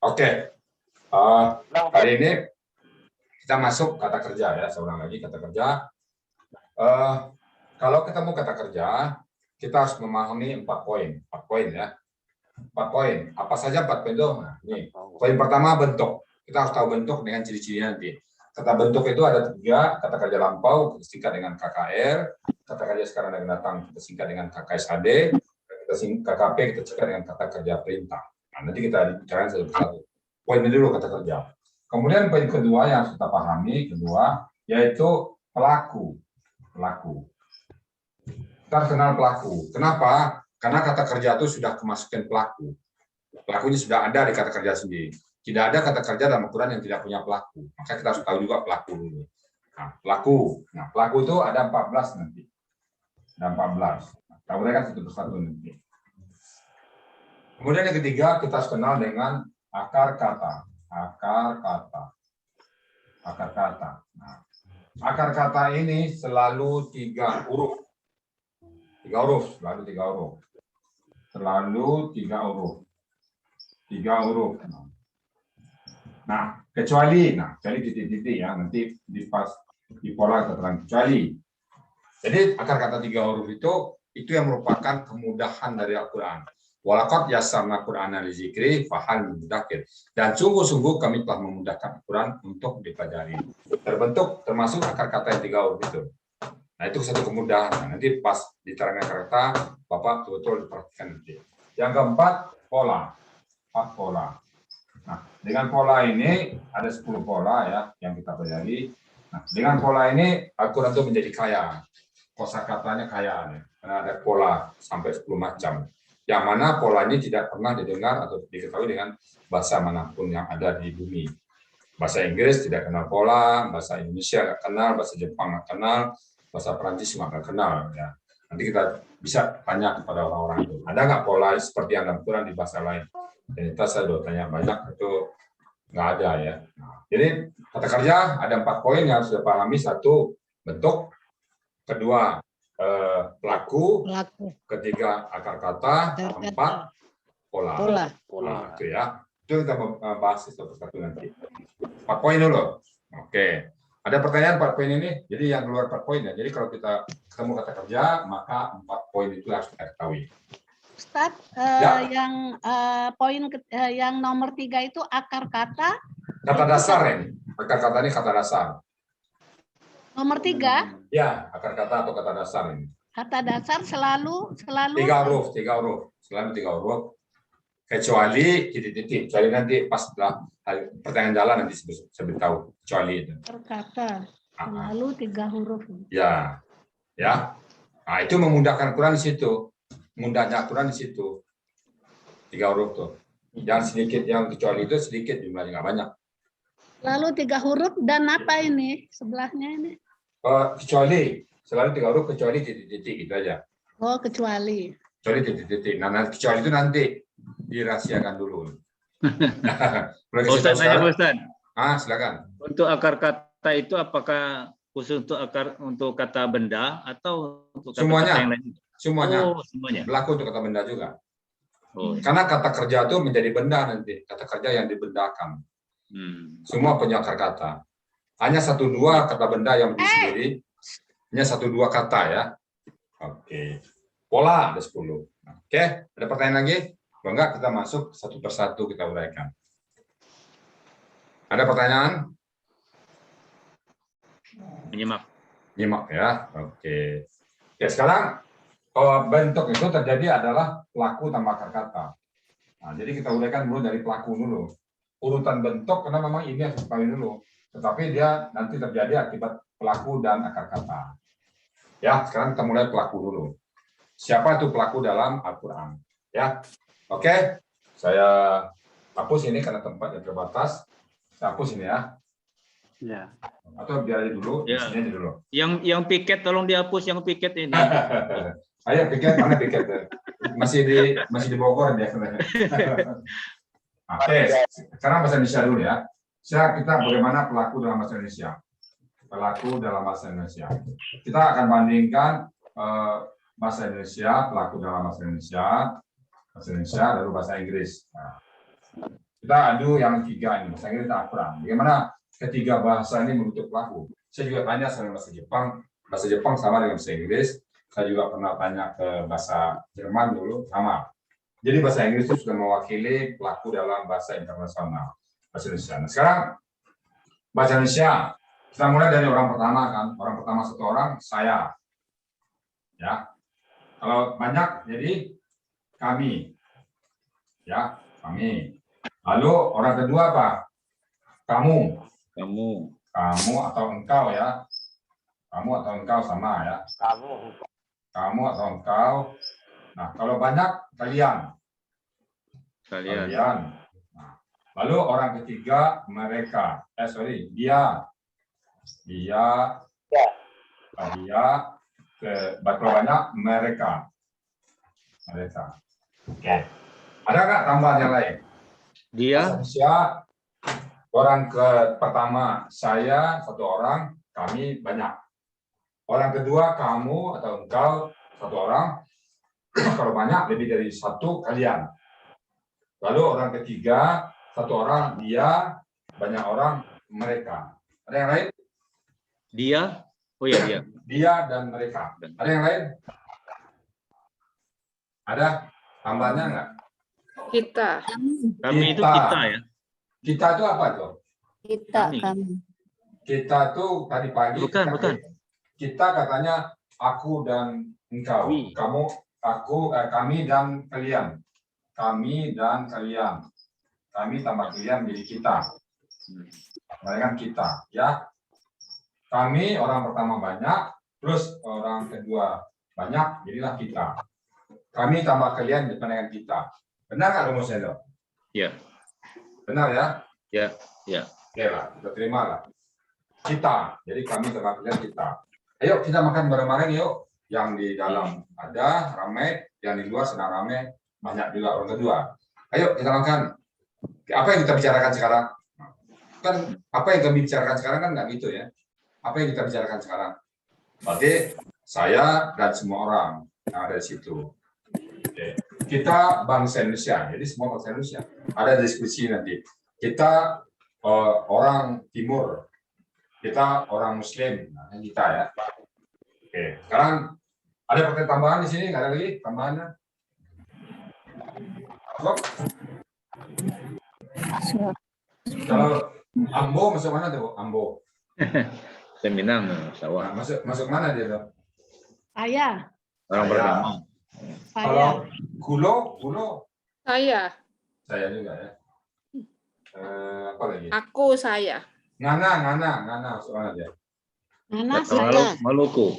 Oke. Kali ini kita masuk kata kerja ya. Saya ulang lagi kata kerja. Kalau ketemu kata kerja, kita harus memahami 4 poin. 4 poin ya. 4 poin. Apa saja 4 poin itu? Nah, ini. Poin pertama bentuk. Kita harus tahu bentuk dengan ciri-cirinya nanti. Kata bentuk itu ada 3, kata kerja lampau kita singkat dengan KKR, kata kerja sekarang akan datang kita singkat dengan KKSAD, KKP kita singkat dengan kata kerja perintah. Nah, nanti kita bicarakan satu persatu. Poin ini dulu kata kerja. Kemudian poin kedua yang harus kita pahami, yaitu pelaku. Kita harus kenal pelaku. Kenapa? Karena kata kerja itu sudah kemasukan pelaku. Pelakunya sudah ada di kata kerja sendiri. Tidak ada kata kerja dalam Al-Quran yang tidak punya pelaku. Maka kita harus tahu juga pelaku dulu. Nah, pelaku itu ada 14 nanti. Ada 14. Kita uraikan satu persatu nanti. Kemudian yang ketiga, kita harus kenal dengan akar kata. Nah, akar kata ini selalu 3 huruf. 3 huruf. Nah, kecuali titik-titik ya, nanti di pola keterangan kecuali. Jadi akar kata 3 huruf itu yang merupakan kemudahan dari Al-Quran. Walaqad yassarna Qur'ana lidzikri fahal mudzakir. Dan sungguh-sungguh kami telah memudahkan Al-Quran untuk dipelajari. Terbentuk termasuk akar kata yang 3 huruf itu. Nah, itu satu kemudahan. Nah, nanti pas diterangkan kata, Bapak betul-betul diperhatikan nanti. Yang keempat, pola. Nah, dengan pola ini ada 10 pola ya yang kita pelajari. Nah, dengan pola ini Al-Quran itu menjadi kaya. Kosakatanya kaya nih. Karena ada pola sampai 10 macam. Yang mana pola ini tidak pernah didengar atau diketahui dengan bahasa manapun yang ada di bumi. Bahasa Inggris tidak kenal pola, bahasa Indonesia nggak kenal, bahasa Jepang nggak kenal, bahasa Perancis nggak kenal. Ya. Nanti kita bisa tanya kepada orang-orang itu. Ada nggak pola seperti yang dalam Quran di bahasa lain? Dan kita saya sudah tanya banyak, itu nggak ada ya. Nah, jadi kata kerja ada 4 poin yang harus dipahami. 1, bentuk. 2, pelaku. 3, akar kata. 4, pola. Nah, itu ya. Itu kita bahas satu-satu nanti. 4 poin dulu. Oke. Ada pertanyaan 4 poin ini? Jadi yang keluar 4 poin ya. Jadi kalau kita ketemu kata kerja, maka 4 poin itu harus kita ketahui. Ustaz, yang poin yang nomor 3 itu akar kata. Kata dasar ini. Akar kata ini kata dasar. Nomor 3? Ya, akar kata atau kata dasar ini. Kata dasar selalu 3 huruf. Selalu 3 huruf. Kecuali titik-titik. Kecuali nanti pas setelah pertanyaan jalan nanti saya beritahu. Kecuali itu. Kata selalu 3 huruf. Ya. Nah, itu memudahkan Quran di situ. Mudahnya Quran di situ. 3 huruf tuh. Yang sedikit, yang kecuali itu sedikit jumlahnya, nggak banyak. Lalu 3 huruf dan apa ini sebelahnya ini? Kecuali selalu 3 huruf kecuali titik-titik itu aja. Oh, kecuali. Kecuali titik-titik. Nah, kecuali itu nanti dirahasiakan dulu. Ustaz tanya Ustaz. Silakan. Untuk akar kata itu apakah khusus untuk kata benda atau untuk kata yang lain? Semuanya. Oh, semuanya. Berlaku untuk kata benda juga. Karena kata kerja itu menjadi benda nanti. Kata kerja yang dibendakan. Semua punya akar kata. Hanya 1-2 kata benda yang berdiri sendiri. Hanya 1-2 kata ya. Oke. Pola ada 10. Oke. Ada pertanyaan lagi? Kalau enggak, kita masuk satu persatu kita uraikan. Ada pertanyaan? Nyimak ya. Oke. Oke, sekarang bentuk itu terjadi adalah pelaku tambah akar kata. Nah, jadi kita uraikan dulu dari pelaku dulu. Urutan bentuk karena memang ini harus diketahui dulu. Tetapi dia nanti terjadi akibat pelaku dan akar kata. Ya, sekarang kita mulai pelaku dulu. Siapa itu pelaku dalam Al-Quran? Ya, oke. Saya hapus ini karena tempatnya terbatas. Saya hapus ini ya. Ya. Atau biar aja dulu. Ya. Sini aja dulu. Yang piket tolong dihapus yang piket ini. Ayo piket, mana piket? Masih di Bogor dia. Oke, sekarang bahasa Indonesia dulu ya. Kita bagaimana pelaku dalam bahasa Indonesia. Pelaku dalam bahasa Indonesia. Kita akan bandingkan bahasa Indonesia, pelaku dalam bahasa Indonesia, lalu bahasa Inggris. Nah, Kita adu yang tiga ini, bahasa Inggris tak kurang. Bagaimana ketiga bahasa ini membentuk pelaku? Saya juga tanya sama bahasa Jepang sama dengan bahasa Inggris. Saya juga pernah tanya ke bahasa Jerman dulu, sama. Jadi bahasa Inggris itu sudah mewakili pelaku dalam bahasa internasional, bahasa Indonesia. Nah, sekarang bahasa Indonesia, kita mulai dari orang pertama kan. Orang pertama satu orang, saya. Ya, kalau banyak jadi kami. Ya, kami. Lalu orang kedua apa? Kamu. Kamu atau engkau ya. Kamu atau engkau sama ya. Kamu atau engkau. Nah, kalau banyak kalian. Kalian. Nah, lalu orang ketiga mereka. Dia. Kalau banyak mereka. Oke. Ada nggak tambahan yang lain? Dia. Orang pertama saya satu orang, kami banyak. Orang kedua kamu atau engkau satu orang. Kalau banyak lebih dari satu kalian. Lalu orang ketiga satu orang dia, banyak orang mereka. Ada yang lain? Dia. Oh ya dia. Dia dan mereka. Ada yang lain? Ada tambahannya nggak? Kita. Kami itu kita ya. Kita itu apa tuh? Kami. Kita tuh tadi pagi. Bukan. Kita katanya aku dan engkau. Kamu, aku, kami dan kalian. Kami dan kalian. Kami tambah kalian jadi kita. Bayangkan kita, ya. Kami orang pertama banyak, plus orang kedua banyak, jadilah kita. Kami tambah kalian dengan kita. Benar nggak rumusnya itu? Iya. Benar ya? Ya. Oke lah, kita terima lah. Kita, jadi kami tambah kalian kita. Ayo kita makan bareng-bareng yuk. Yang di dalam ada ramai, yang di luar sedang ramai, banyak juga orang kedua. Ayo kita makan. Apa yang kita bicarakan sekarang? Kan apa yang kami bicarakan sekarang kan nggak gitu ya. Apa yang kita bicarakan sekarang? Berarti saya dan semua orang yang ada di situ. Oke. Kita bangsa Indonesia, jadi semua bangsa Indonesia. Ada diskusi nanti. Kita orang Timur, kita orang Muslim, nah, kita ya. Oke. Sekarang ada pertanyaan tambahan di sini, nggak ada lagi tambahannya? Kalau Ambo masuk mana tuh? Ambo. Seminang sawah. Nah, masuk mana dia tuh? Saya. Orang pertama. Kalau Kulo. Saya. Saya juga ya. Apa lagi? Aku, saya. Ngana masuk mana dia? Mana saya? Maluku.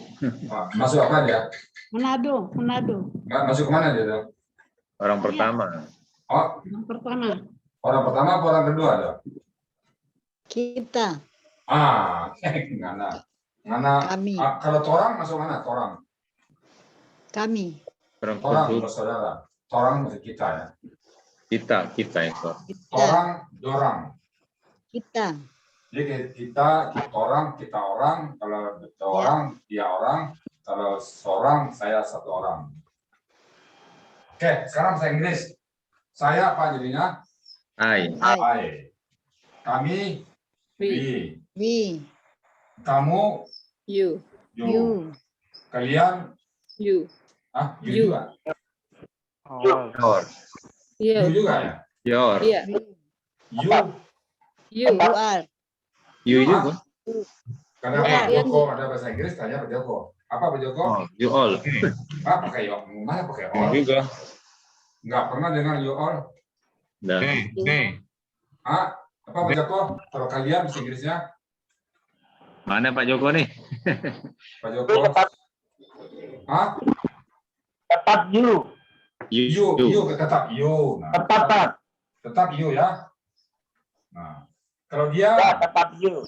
Masuk apa dia? Manado. Masuk kemana dia tuh? Orang pertama. Oh, Yang pertama. orang pertama apa orang kedua tuh? Kita. Ngana. Kami. Kalau torang masuk mana? Torang. Kami. Torang bersaudara. Torang masuk kita ya. Kita itu. Torang, dorang. Kita. Jadi kita orang, kalau orang, dia orang, kalau seorang, saya satu orang. Oke, sekarang bahasa Inggris. Saya apa jadinya? I. Kami, We. kamu, You. You. kalian, You. you juga. Your. You You. juga ya? Your. Iya. You, You. You are. You juga. karena Pak Joko ada bahasa Inggris, tanya Pak Joko. Apa Pak Joko? Oh, you all. Pakai yo, mana pakai all? Juga. Nggak pernah dengar you all. Dan Apa Pak Joko? Kalau kalian bahasa Inggrisnya, mana Pak Joko nih? Pak Joko. Tetap you. You tetap you. Nah, tetap you ya. Nah, kalau dia Ya, tetap you.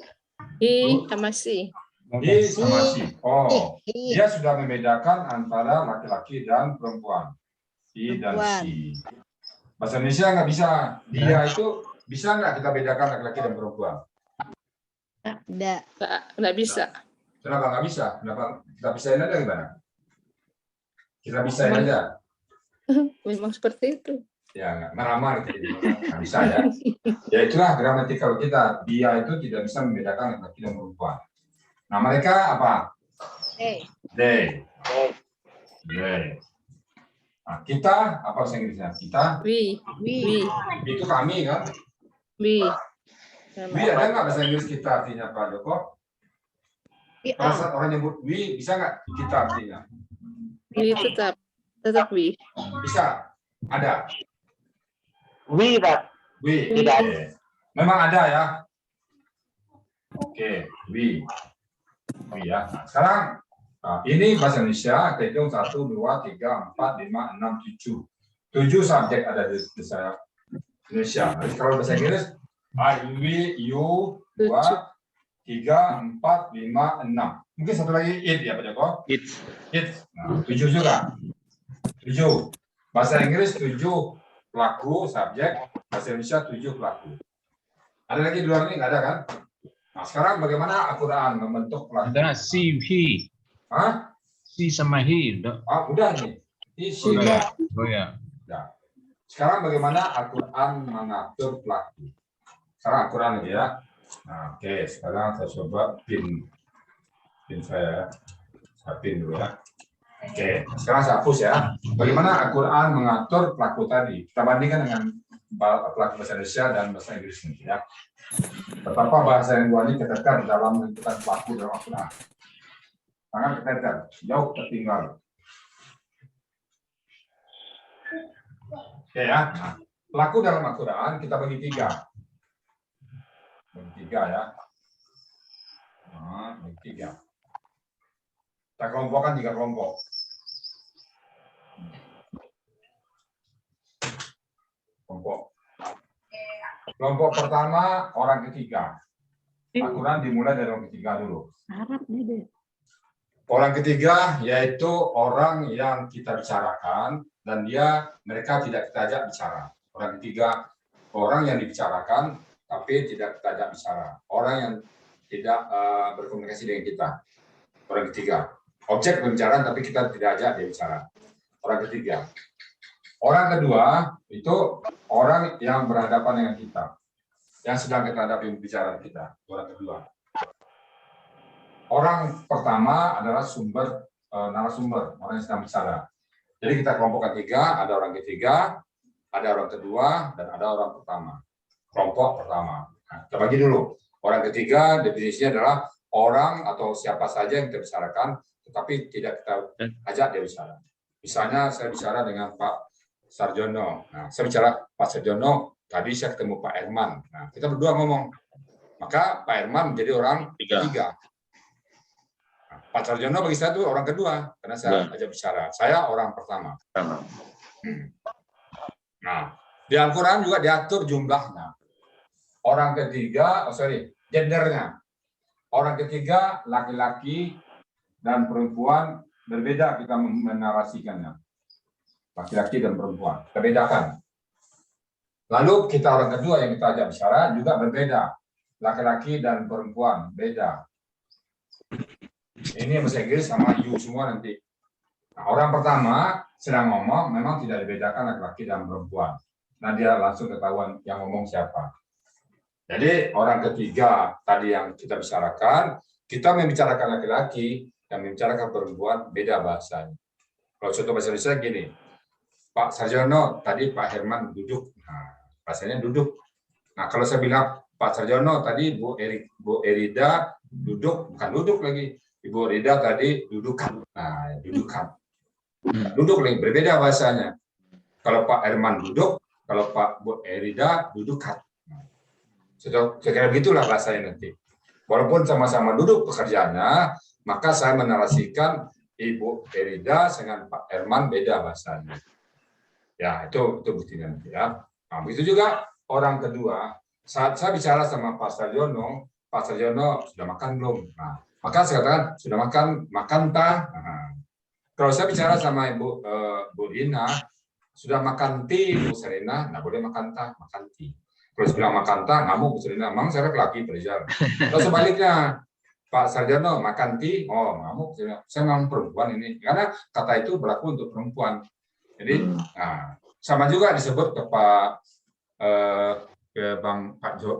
He sama si. dia sama si. Oh, dia sudah membedakan antara laki-laki dan perempuan. He dan si. Bahasa Indonesia nggak bisa. Dia itu bisa nggak kita bedakan laki-laki dan perempuan? Tidak. Nggak bisa. Kenapa nggak bisa? Kenapa kita pisahin aja gimana? Kita pisahin aja. Memang seperti itu. Ya, meramar gitu. Nggak bisa ya. Ya itulah gramatikal kita. Dia itu tidak bisa membedakan laki-laki dan perempuan. Nah, mereka apa? They. Nah, kita apa bahasa Inggrisnya? Kita We. itu kami kan? We. We ada nggak bahasa Inggris kita artinya Pak Joko? Kalau saat orang nyebut we bisa nggak kita artinya? We tetap we. Bisa. Ada. We, Pak. We. Tidak. Oke. Memang ada ya. Oke, we. Ya. Nah, sekarang ini bahasa Indonesia, kita hitung 1, 2, 3, 4, 5, 6, 7. 7 subjek ada di bahasa Indonesia. Nah, kalau bahasa Inggris, I, we, you, 2, 3, 4, 5, 6. Mungkin satu lagi it ya Pak Joko? It. Nah, 7 juga. 7. Bahasa Inggris 7 pelaku, subjek. Bahasa Indonesia 7 pelaku. Ada lagi di luar ini? Nggak ada kan? Nah, sekarang bagaimana Al-Quran membentuk pelaku? Ada si, he. Hah? Si sama he. Udah nih. Isi. Oh ya. Ya. Sekarang bagaimana Al-Quran mengatur pelaku? Sekarang Al-Quran ini ya. Nah, oke. Sekarang saya coba pin saya. Saya pin dulu ya. Oke. Sekarang saya hapus ya. Bagaimana Al-Quran mengatur pelaku tadi? Kita bandingkan dengan pelaku bahasa Indonesia dan bahasa Inggris ini ya. Betapa bahasa yang dua ini keteter dalam menentukan pelaku dalam Al-Quran. Sangat keteter, jauh tertinggal. Oke ya. Nah, pelaku dalam Al-Quran kita bagi 3. Bagi 3 ya. Nah, bagi 3. Kita kelompokkan 3 kelompok. Kelompok pertama orang ketiga. Al-Quran dimulai dari orang ketiga dulu. Orang ketiga yaitu orang yang kita bicarakan dan mereka tidak kita ajak bicara. Orang ketiga orang yang dibicarakan tapi tidak kita ajak bicara. Orang yang tidak berkomunikasi dengan kita. Orang ketiga. Objek pembicaraan tapi kita tidak ajak dia bicara. Orang ketiga. Orang kedua itu orang yang berhadapan dengan kita, yang sedang kita hadapi pembicaraan kita. Orang kedua. Orang pertama adalah narasumber, orang yang sedang bicara. Jadi kita kelompokkan 3, ada orang ketiga, ada orang kedua, dan ada orang pertama. Kelompok pertama. Nah, kita bagi dulu. Orang ketiga definisinya adalah orang atau siapa saja yang kita bicarakan, tetapi tidak kita ajak dia bicara. Misalnya saya bicara dengan Pak Sarjono. Nah, saya bicara Pak Sarjono, tadi saya ketemu Pak Herman. Nah, kita berdua ngomong. Maka Pak Herman menjadi orang ketiga. Nah, Pak Sarjono bagi saya itu orang kedua, karena saya ajak bicara. Saya orang pertama. Nah, di Al-Quran juga diatur jumlahnya. Orang ketiga, gendernya. Orang ketiga, laki-laki dan perempuan berbeda kita menarasikannya. Laki-laki dan perempuan, kita bedakan. Lalu kita orang kedua yang kita ajak bicara juga berbeda. Laki-laki dan perempuan, beda. Ini bahasa Inggris sama you semua nanti. Nah, orang pertama sedang ngomong, memang tidak dibedakan laki-laki dan perempuan. Nah, dia langsung ketahuan yang ngomong siapa. Jadi orang ketiga tadi yang kita bicarakan, kita membicarakan laki-laki dan membicarakan perempuan, beda bahasanya. Kalau contoh bahasa Indonesia gini, Pak Sarjono, tadi Pak Herman duduk. Nah, bahasanya duduk. Nah, kalau saya bilang Pak Sarjono, tadi Bu Erida duduk, bukan duduk lagi. Ibu Erida tadi dudukan. Nah, dudukan. Duduk lagi, berbeda bahasanya. Kalau Pak Herman duduk, kalau Bu Erida dudukan. Nah, kira-kira begitulah bahasanya nanti. Walaupun sama-sama duduk pekerjaannya, maka saya menarasikan Ibu Erida dengan Pak Herman beda bahasanya. Ya, itu buktinya nanti ya. Nah, begitu juga orang kedua, saat saya bicara sama Pak Sarjono sudah makan belum? Nah, maka saya katakan sudah makan tak? Nah, kalau saya bicara sama Bu Rina, sudah makan ti, Bu Serena, nggak boleh makan tak, makan ti. Kalau saya bilang makan tak, ngamuk Bu Serena, memang saya laki belajar. Kalau sebaliknya, Pak Sarjono makan ti, oh ngamuk, saya memang perempuan ini, karena kata itu berlaku untuk perempuan. Jadi, nah, Sama juga disebut ke Pak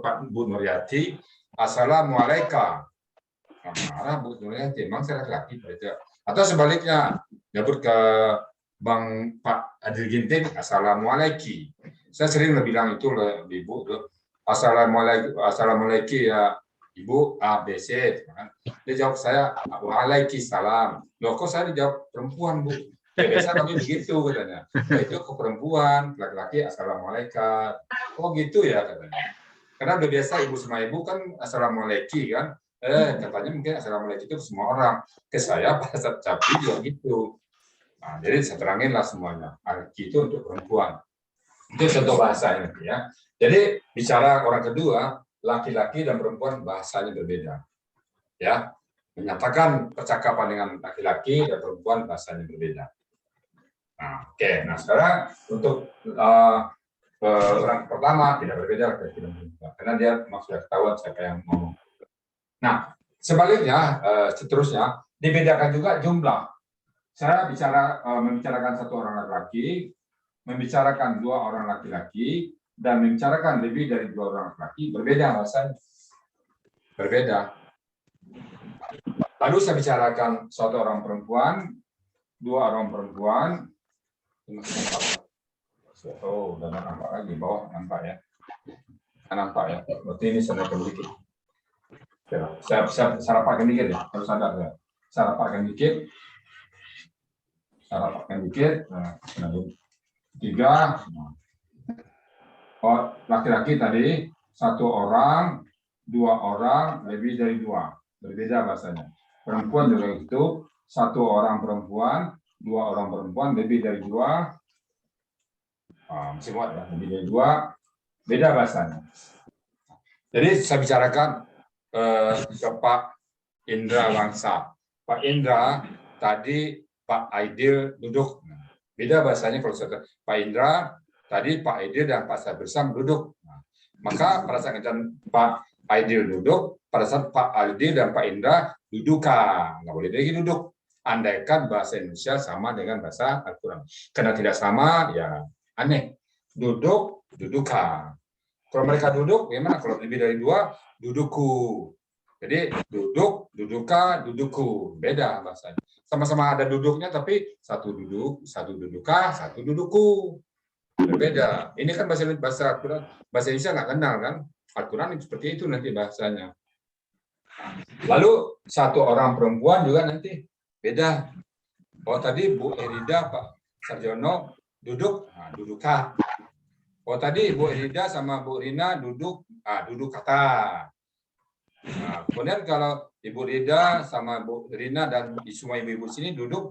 Pak Bu Nuryati, Assalamualaikum. Marah Bu Nuryati, emang saya laki-laki itu. Atau sebaliknya, nyebut ke Bang Pak Adil Ginting, Assalamualaikum. Saya sering bilang itu ke Ibu, Assalamualaikum ya Ibu A B C. Dia jawab saya, Waalaikumsalam. Loh kok saya dijawab perempuan Bu? Ya, biasa kami begitu katanya. Nah, itu ke perempuan, laki-laki Assalamualaikum. Oh gitu ya katanya. Karena udah biasa ibu sama ibu kan Assalamualaikum kan. Katanya mungkin Assalamualaikum itu semua orang. Ke saya pada saat Capri juga gitu. Nah, jadi saya terangin lah semuanya. Arki itu untuk perempuan. Itu contoh bahasanya ya. Jadi bicara orang kedua, laki-laki dan perempuan bahasanya berbeda. Ya, menyatakan percakapan dengan laki-laki dan perempuan bahasanya berbeda. Nah, oke. Nah, sekarang untuk orang pertama tidak berbeda karena dia sudah ketahuan siapa yang ngomong. Nah, sebaliknya, seterusnya dibedakan juga jumlah. Saya membicarakan satu orang laki-laki, membicarakan dua orang laki-laki, dan membicarakan lebih dari dua orang laki-laki, berbeda bahasanya. Berbeda. Lalu saya bicarakan satu orang perempuan, dua orang perempuan. Oh, udah nampak lagi, bawah nampak ya. Nampak ya. Berarti ini saya naikkan dikit. Saya rapatkan dikit ya, harus sadar ya. Saya rapatkan dikit. Nah, tiga. Oh, laki-laki tadi satu orang, dua orang, lebih dari dua. Berbeda bahasanya. Perempuan juga itu satu orang perempuan, dua orang perempuan, lebih dari dua. Masih muat ya, lebih dari dua, beda bahasanya. Jadi saya bicarakan ke Pak Indra Wangsa. Pak Indra tadi Pak Aidil duduk. Beda bahasanya kalau saya Pak Indra tadi Pak Aidil dan Pak Sabersam duduk. Maka pada saat Pak Aidil duduk, pada saat Pak Aidil dan Pak Indra dudukan, nggak boleh lagi duduk. Andaikan bahasa Indonesia sama dengan bahasa Al-Quran. Karena tidak sama, ya aneh. Duduk, dudukan. Kalau mereka duduk, gimana? Kalau lebih dari dua, duduku. Jadi duduk, duduka, duduku. Beda bahasanya. Sama-sama ada duduknya, tapi satu duduk, satu duduka, satu duduku. Berbeda. Ini kan bahasa Al-Quran. Bahasa Indonesia nggak kenal kan? Al-Quran seperti itu nanti bahasanya. Lalu satu orang perempuan juga nanti beda. Oh tadi Bu Erida, Pak Sarjono duduk, duduka. Oh tadi Bu Erida sama Bu Rina duduk, duduk kata. Nah, kemudian kalau Ibu Rida sama Bu Rina dan semua ibu-ibu sini duduk,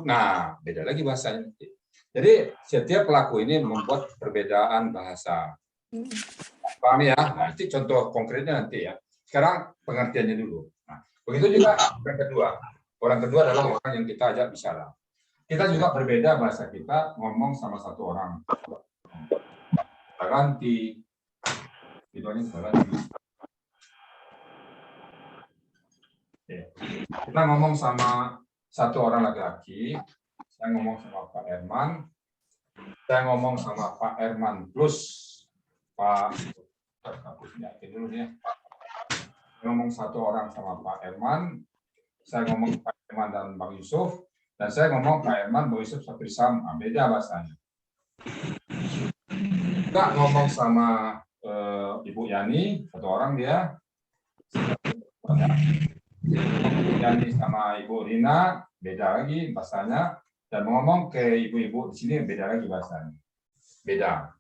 nah beda lagi bahasanya. Jadi setiap pelaku ini membuat perbedaan bahasa. Paham ya? Nah, nanti contoh konkretnya nanti ya. Sekarang pengertiannya dulu. Nah, begitu juga orang kedua. Orang kedua adalah orang yang kita ajak bicara. Kita juga berbeda bahasa kita ngomong sama satu orang. Ganti. Itu ini ganti. Kita ngomong sama satu orang laki-laki. Saya ngomong sama Pak Herman. Saya ngomong sama Pak Herman plus Pak dulu ya. Ngomong satu orang sama Pak Herman. Saya ngomong Pak Herman dan Bang Yusuf. Dan saya ngomong Pak Herman, Bang Yusuf, Saprisam. Beda bahasanya. Kita ngomong sama Ibu Yani, satu orang dia. Yani sama Ibu Rina, beda lagi bahasanya. Dan ngomong ke ibu-ibu di sini beda lagi bahasanya. Beda.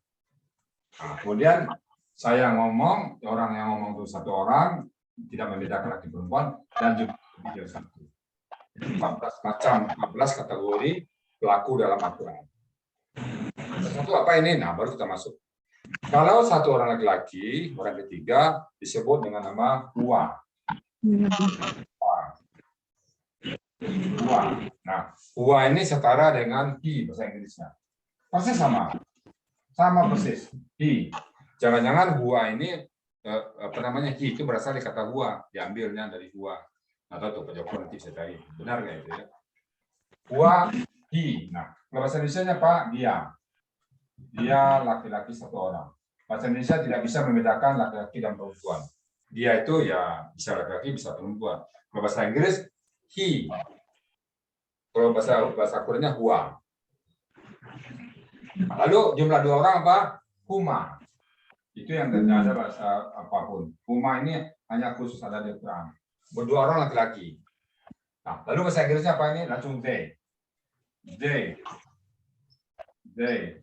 Nah, kemudian saya ngomong, orang yang ngomong itu satu orang, tidak membedakan laki perempuan, dan juga lebih dari satu. 14 macam, 14 kategori pelaku dalam Al-Quran. Satu apa ini? Nah, baru kita masuk. Kalau satu orang laki-laki, orang ketiga disebut dengan nama huwa. Huwa. Nah, huwa ini setara dengan he bahasa Inggrisnya. Persis sama. Sama persis. He. Jangan-jangan huwa ini apa namanya he itu berasal dari kata huwa, diambilnya dari huwa. Atau tuh penjawab nanti saya cari. Benar nggak itu ya? Huwa, he. Nah, bahasa Indonesia-nya Pak, dia. Dia laki-laki satu orang. Bahasa Indonesia tidak bisa membedakan laki-laki dan perempuan. Dia itu ya bisa laki-laki, bisa perempuan. Kalau bahasa Inggris, he. Kalau bahasa Koreanya, hua. Lalu jumlah dua orang apa? Huma. Itu yang tidak ada bahasa apapun. Huma ini hanya khusus ada di Quran. Berdua orang laki-laki. Nah, lalu bahasa Inggrisnya apa ini? Langsung they. They. They.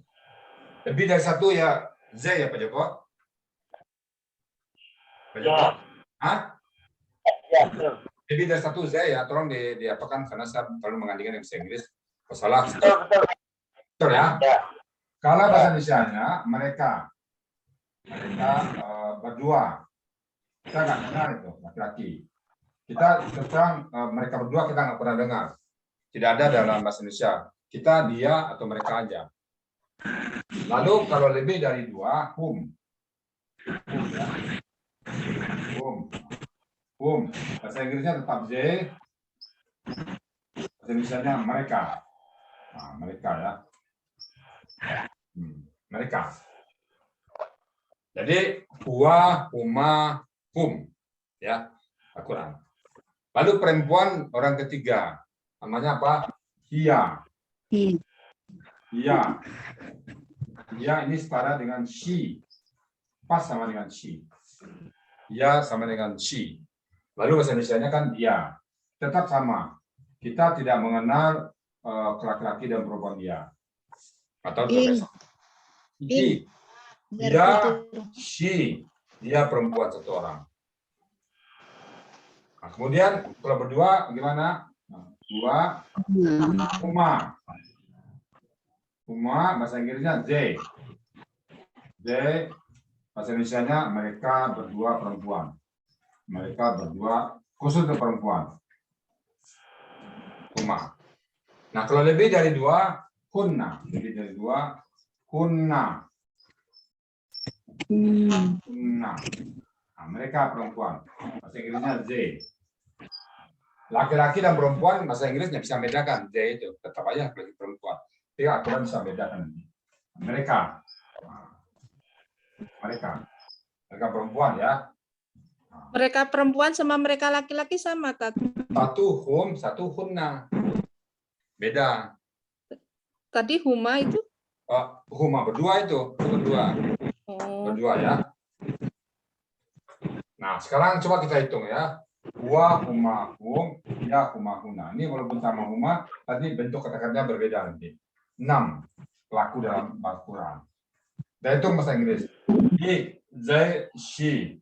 Lebih dari satu ya they ya Pak Joko? Pak Joko? Hah? Ya, betul. Lebih dari satu they ya, tolong diapakan karena saya terlalu mengandikan bahasa Inggris. Oh, salah. Betul, betul. Betul ya? Ya. Kalau bahasa Indonesianya mereka berdua. Kita nggak dengar itu laki-laki. Kita terang mereka berdua kita nggak pernah dengar. Tidak ada dalam bahasa Indonesia. Kita, dia, atau mereka aja. Lalu kalau lebih dari dua, whom. Whom, ya. Whom. Bahasa Inggrisnya tetap they. Bahasa Indonesianya mereka. Nah, mereka ya. Mereka. Jadi huwa, huma, hum. Ya, Al-Quran. Lalu perempuan orang ketiga. Namanya apa? Hiya. Hiya. Hiya ini setara dengan she. Pas sama dengan she. Hiya sama dengan she. Lalu bahasa Indonesianya kan dia. Tetap sama. Kita tidak mengenal laki-laki dan perempuan dia. Atau berbeda. He. Dia, she. Dia perempuan satu orang. Nah, kemudian kalau berdua gimana? Dua, huma. Huma bahasa Inggrisnya they. They bahasa Indonesianya mereka berdua perempuan. Mereka berdua khusus untuk perempuan. Huma. Nah kalau lebih dari dua, kunna. Lebih dari dua, kunna. Kunna. Nah, mereka perempuan. Bahasa Inggrisnya they. Laki-laki dan perempuan bahasa Inggrisnya bisa bedakan they itu tetap aja laki perempuan. Tapi Al-Quran bisa bedakan mereka. Mereka perempuan ya. Mereka perempuan sama mereka laki-laki sama, Tat. Satu hum, satu hunna. Beda. Tadi huma itu? Huma berdua itu, berdua. Oh. Berdua ya. Nah, sekarang coba kita hitung ya. Wa huma hum, ya huma huna. Ini walaupun sama huma, tadi bentuk kata-katanya berbeda nanti. 6 pelaku dalam Al-Quran. Dan itu bahasa Inggris. He, they, she.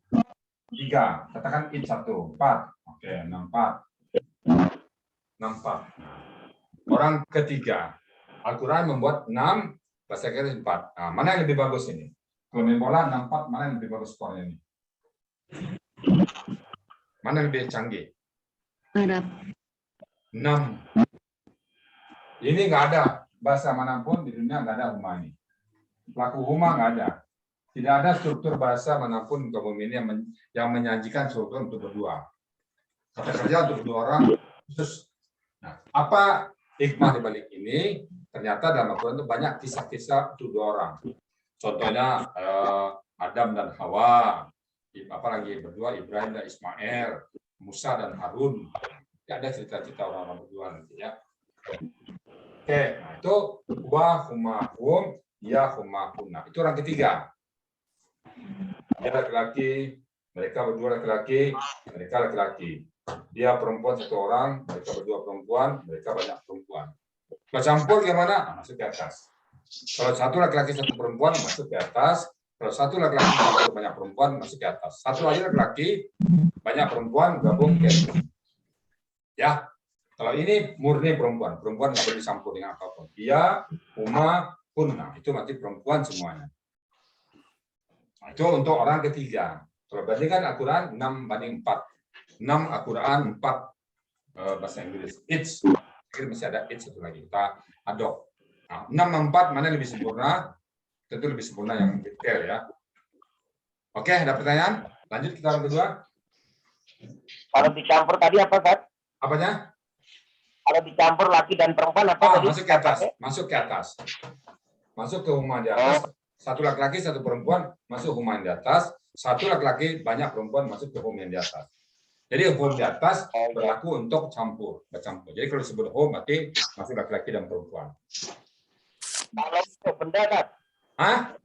3. Katakan it 1. 4. Oke, 64. 64. Orang ketiga. Al-Quran membuat 6, bahasa Inggris 4. Nah, mana yang lebih bagus ini? Kalau main bola 64, mana yang lebih bagus skornya ini? Mana yang lebih canggih? Arab. 6. Ini nggak ada bahasa manapun di dunia nggak ada huma ini. Pelaku huma nggak ada. Tidak ada struktur bahasa manapun di bumi ini yang menyajikan struktur untuk berdua. Kata kerja untuk berdua orang. Terus, nah, apa hikmah di balik ini? Ternyata dalam Al-Quran itu banyak kisah-kisah untuk dua orang. Contohnya Adam dan Hawa. Apalagi berdua Ibrahim dan Ismail, Musa dan Harun. Tidak ada cerita-cerita orang-orang berdua nanti ya. Oke, nah itu wa huma hum ya huma hunna. Itu orang ketiga. Dia laki-laki, mereka berdua laki-laki, mereka laki-laki. Dia perempuan satu orang, mereka berdua perempuan, mereka banyak perempuan. Kalau campur gimana? Nah, masuk ke atas. Kalau satu laki-laki satu perempuan masuk ke atas. Kalau satu laki-laki banyak perempuan masuk ke atas. Satu aja laki-laki banyak perempuan gabung ke atas. Ya, kalau ini murni perempuan nggak boleh dicampur dengan apapun. Dia, huma, hunna itu nanti perempuan semuanya. Nah, itu untuk orang ketiga. Kalau bandingkan Al-Quran 6:4. 6 Al-Quran 4 bahasa Inggris. It's. Masih ada it's satu lagi. Kita adopt. Nah, 6:4 mana lebih sempurna? Tentu lebih sempurna yang detail ya. Oke, ada pertanyaan? Lanjut kita orang kedua. Kalau dicampur tadi apa, Pak? Apanya? Kalau dicampur laki dan perempuan apa tadi? Masuk ke atas. Masuk ke atas. masuk ke rumah di atas. Satu laki-laki, satu perempuan masuk rumah yang di atas. Satu laki-laki, banyak perempuan masuk ke home yang di atas. Jadi home di atas berlaku untuk bercampur. Jadi kalau disebut home berarti masuk laki-laki dan perempuan. Kalau untuk benda kan? Hah?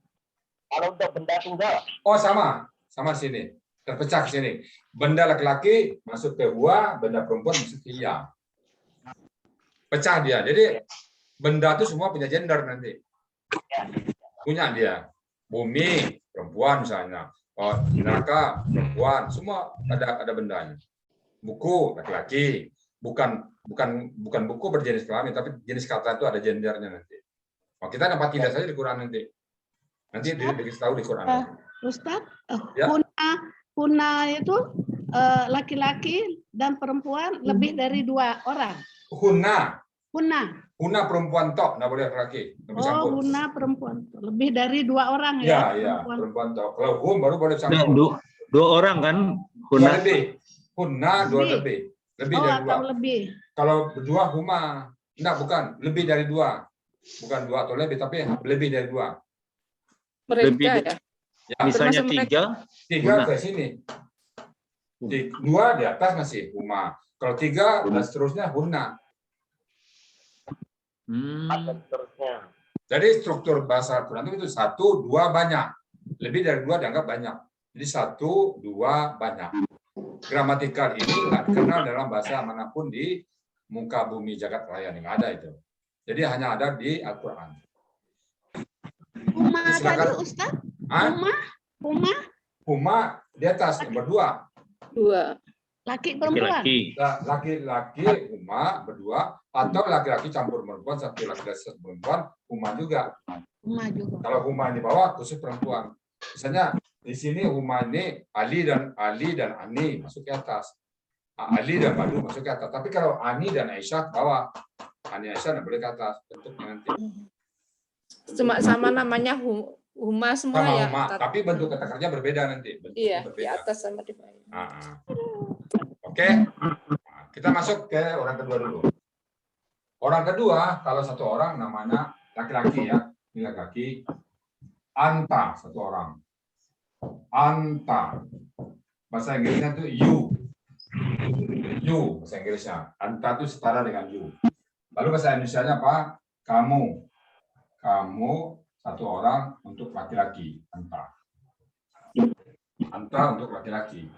Kalau untuk benda tunggal. Oh sama sini. Terpecah ke sini. Benda laki-laki masuk ke hua, benda perempuan masuk ke iya. Pecah dia. Jadi benda itu semua punya gender nanti. Punya dia. Bumi perempuan misalnya. Oh, neraka perempuan, semua ada bendanya. Buku laki-laki, bukan buku berjenis kelamin, tapi jenis kata itu ada gendernya nanti. Oh, kita dapat tidak saja di Quran nanti. Nanti dikasih tahu di Quran. Ustadz, Ya. Huna itu laki-laki dan perempuan lebih dari 2 orang. Huna Huna perempuan tok, nggak boleh laki-laki. Nggak bisa campur. Huna perempuan lebih dari 2 orang ya. Iya, perempuan tok. Kalau hum baru boleh Nah, campur. dua orang kan? Dua lebih. Huna dua Lebih. lebih. Lebih Oh, dari 2. atau lebih. Kalau berdua huma, enggak bukan, lebih dari 2. Bukan 2 atau lebih, tapi lebih dari 2. Mereka Lebih ya. Ya, Misalnya Termasuk 3, 3 huna. ke sini. 2 di atas masih huma. Kalau 3 dan seterusnya huna. Dan seterusnya. Jadi struktur bahasa Quran itu 1, 2 banyak. Lebih dari 2 dianggap banyak. Jadi 1, 2 banyak. Gramatikal ini nggak dikenal dalam bahasa manapun di muka bumi jagat raya. Nggak ada itu. Jadi hanya ada di Al-Quran. Huma Silakan. tadi Ustadz? Hah? Huma Huma di atas yang berdua. 2. laki perempuan. Laki-laki. Laki-laki huma berdua atau laki-laki campur perempuan, satu laki-laki satu perempuan, huma juga. Huma juga. Kalau huma di bawah khusus perempuan. Misalnya di sini huma ini Ali dan Ani masuk ke atas. Ali dan Badu masuk ke atas. Tapi kalau Ani dan Aisyah ke bawah. Ani Aisyah tidak boleh ke atas. Bentuknya nanti. Cuma sama namanya huma semua Sama ya. huma, tapi bentuk kata kerja berbeda nanti. Bentuknya Iya, di berbeda. atas sama di bawah. Oke. Nah, kita masuk ke orang kedua dulu. Orang kedua, kalau satu orang namanya laki-laki ya. Ini laki-laki. Anta, satu orang. Anta. Bahasa Inggrisnya itu you. You, bahasa Inggrisnya. Anta itu setara dengan you. Lalu bahasa Indonesianya apa? Kamu. Kamu satu orang untuk laki-laki. Anta. Anta untuk laki-laki.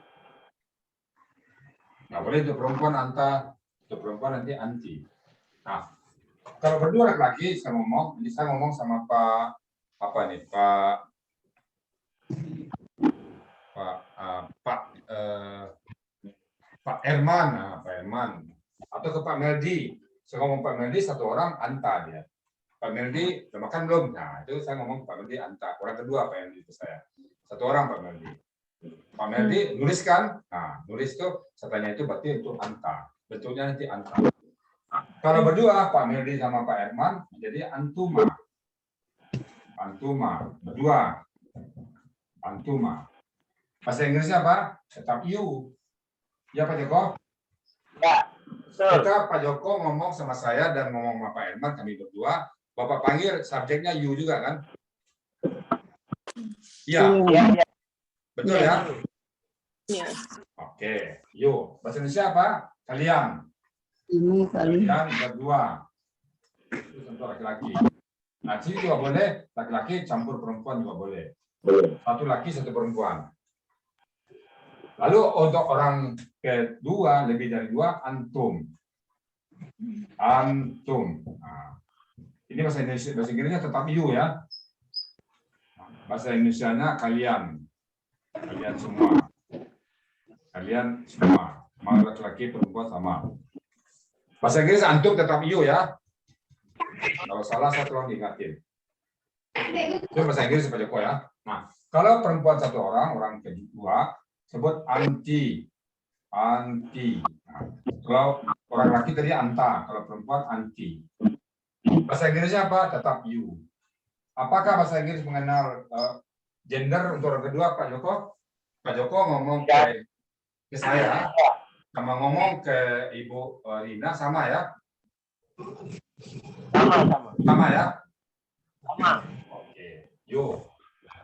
Nggak boleh untuk perempuan anta, untuk perempuan nanti anti. Nah, kalau berdua laki-laki saya ngomong, ini saya ngomong sama Pak Erman, Pak Erman, atau ke Pak Meldi. Saya ngomong Pak Meldi satu orang anta dia. Pak Meldi udah makan belum? Nah, itu saya ngomong Pak Meldi anta. Orang kedua Pak Meldi itu saya. Satu orang Pak Meldi. Pak Meldi nuliskan, nah nulis itu setelahnya itu berarti untuk anta, bentuknya nanti anta. Kalau berdua Pak Meldi sama Pak Erman menjadi antuma, antuma berdua, antuma. Bahasa Inggrisnya apa? Tetap you. Ya Pak Joko? Ya, betul. Kita Pak Joko ngomong sama saya dan ngomong sama Pak Erman kami berdua, Bapak panggil subjeknya you juga kan? Iya. Ya, ya. Betul ya? Iya. Oke, yuk. Bahasa Indonesia apa? Kalian. Ini Kalian berdua. Itu tentu laki-laki. Nah, sini juga boleh. Laki-laki campur perempuan juga boleh. Satu laki, satu perempuan. Lalu untuk orang kedua, lebih dari 2, antum. Antum. Nah, ini bahasa Inggrisnya tetap you ya. Bahasa Indonesianya kalian. Kalian semua. Kalian semua. Mau laki-laki, perempuan sama. Bahasa Inggris antum tetap you ya. Kalau salah saya tolong diingatin. Itu bahasa Inggris Pak Joko ya. Nah, kalau perempuan satu orang, orang kedua, sebut anti. Anti. Nah, kalau orang laki tadi anta, kalau perempuan anti. Bahasa Inggrisnya apa? Tetap you. Apakah bahasa Inggris mengenal gender untuk orang kedua, Pak Joko? Pak Joko ngomong ke saya, sama ngomong ke Ibu Rina sama ya? Sama-sama. Sama ya? Sama. Oke, yuk.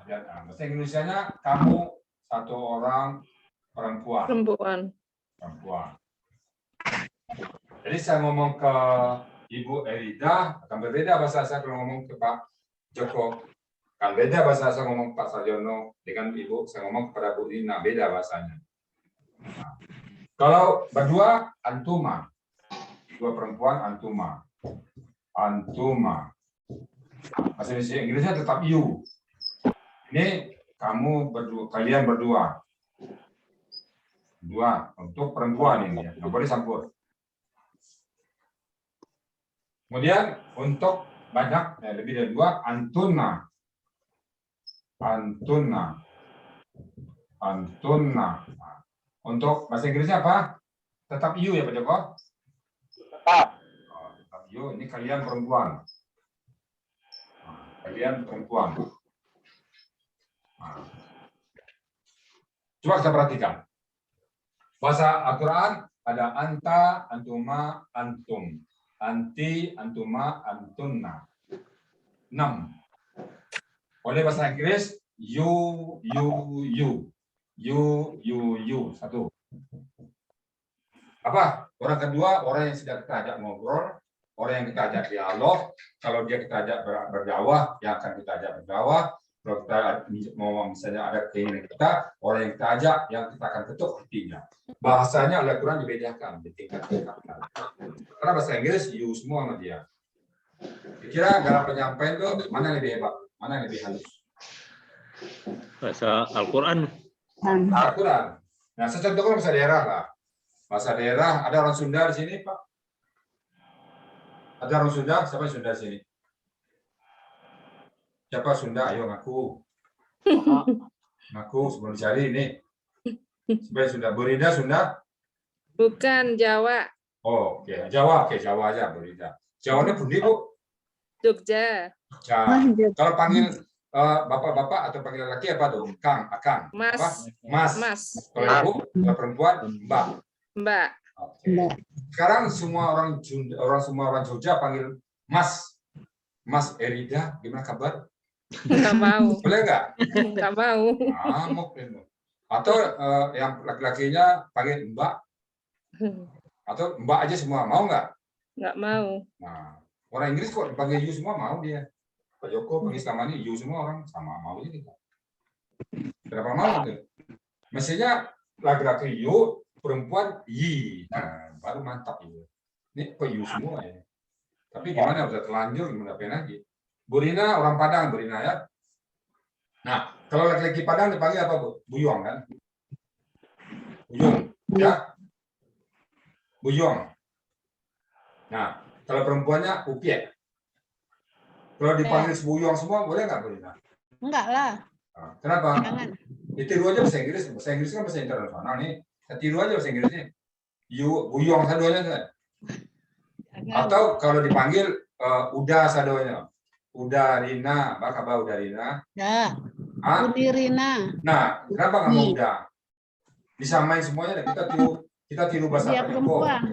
Lihat, bahasa Indonesianya kamu satu orang perempuan. Perempuan. Jadi saya ngomong ke Ibu Erida akan berbeda bahasa saya kalau ngomong ke Pak Joko. Kan beda bahasa saya ngomong Pak Sarjono dengan Ibu saya ngomong kepada Bu Rina, beda bahasanya. Nah, kalau berdua antuma, dua perempuan antuma, antuma. Bahasa Inggrisnya tetap you. Ini kamu berdua, kalian berdua. Dua untuk perempuan ini ya, nggak boleh campur. Kemudian untuk banyak lebih dari dua antuna, antuna, antuna. Untuk bahasa Inggrisnya apa? Tetap you ya Pak Joko? Tetap. Oh, tetap you. Ini kalian perempuan. Kalian perempuan. Coba kita perhatikan. Bahasa Al-Quran ada anta, antuma, antum. Anti, antuma, antunna. 6. Oleh bahasa Inggris, you. You. 1. Apa? Orang kedua, orang yang sedang kita ajak ngobrol, orang yang kita ajak dialog. Kalau dia kita ajak berdakwah, yang akan kita ajak berdakwah. Kalau kita mau misalnya ada keinginan kita, orang yang kita ajak, yang kita akan ketuk hatinya. Bahasanya Al-Quran dibedakan, ditingkat-tingkatkan. Karena bahasa Inggris, you semua sama dia. Kira dalam penyampaian itu mana yang lebih hebat, mana yang lebih halus? Bahasa Al-Quran. Al-Quran. Nah, saya contohkan bahasa daerah lah. Bahasa daerah, ada orang Sunda di sini, Pak? Ada orang Sunda? Siapa yang Sunda di sini? Siapa Sunda? Ayo ngaku. Ngaku sebelum dicari ini. Siapa Sunda? Berida Sunda? Bukan Jawa, Oh, oke. Jawa. Oke, Jawa aja Berida. Jawanya Bundi, Bu? Jogja, Kalau panggil bapak-bapak atau panggil laki apa tuh? Kang, Akang. Mas. Apa? Mas. Mas, Kalau ibu, kalau perempuan, Mbak. Mbak. Oke. Sekarang semua orang Jogja panggil Mas. Mas Erida, gimana kabar? Nggak mau, Boleh nggak? nggak mau. Ngamuk itu. Atau yang laki-lakinya panggil Mbak. Atau Mbak aja semua, mau nggak? Nggak mau. Nah, orang Inggris kok dipanggil you semua mau dia. Pak Joko panggil selama ini you semua orang sama mau ini. Kenapa mau tuh? Mestinya laki-laki you, perempuan yi. Nah, baru mantap itu. Ini kok you semua ya. Tapi gimana udah terlanjur gimana pengen lagi. Bu Rina orang Padang, Bu Rina ya. Nah, kalau laki-laki Padang dipanggil apa, Bu? Buyong kan? Buyong, ya? Buyong. Nah, kalau perempuannya Upiek. Kalau dipanggil Buyong semua boleh nggak, Bu Rina? Enggak lah. Nah, kenapa? Jangan. Ditiru aja bahasa Inggris. Bahasa Inggris kan bahasa internasional nih. Kita tiru aja bahasa Inggrisnya. Buyong sadonya kan? Atau kalau dipanggil Uda sadonya. Uda Rina, bakal Uda Rina. Ya. Ah? Budi Rina. Nah, kenapa nggak mau Uda? Disamain semuanya dan kita tiru bahasa Dia Pak Joko. perempuan.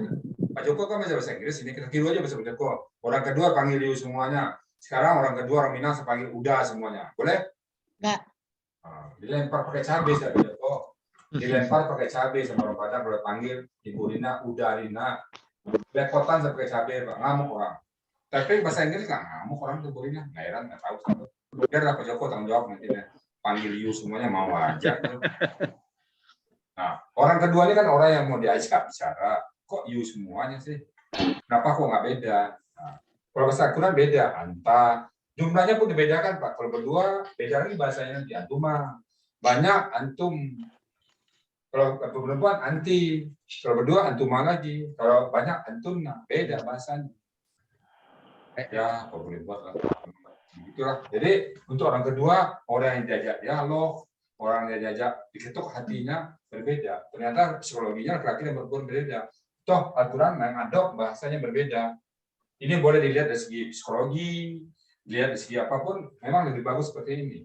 Pak Joko kan bahasa Inggris, ini kita tiru aja bahasa Pak Joko. Orang kedua panggil you semuanya. Sekarang orang kedua orang Minang panggil Uda semuanya. Boleh? Enggak. Nah, dilempar pakai cabai Pak Joko. Dilempar pakai cabai sama orang Padang kalau panggil Ibu Rina, Uda Rina. Lepotan pakai cabai, Pak. Ngamuk orang. Tapi bahasa Inggris nggak ngamuk orang tuh Ibu Rina. Nggak heran, nggak tahu. Biar Pak Joko tanggung jawab nanti ya. Panggil you semuanya mau aja. Nah, orang kedua ini kan orang yang mau diajak bicara. Kok you semuanya sih? Kenapa kok nggak beda? Nah, kalau bahasa Al-Quran beda. Anta. Jumlahnya pun dibedakan, Pak. Kalau berdua, beda lagi bahasanya nanti. Antuma. Banyak, antum. Kalau perempuan, anti. Kalau berdua, antuma lagi. Kalau banyak, antumna. Beda bahasanya. Ya, kalau boleh buat lah. Begitulah. Jadi, untuk orang kedua, orang yang diajak dialog, orang yang diajak diketuk hatinya berbeda. Ternyata psikologinya laki-laki dan perempuan berbeda. Toh, Al-Quran mengadop bahasanya berbeda. Ini boleh dilihat dari segi psikologi, dilihat dari segi apapun, memang lebih bagus seperti ini.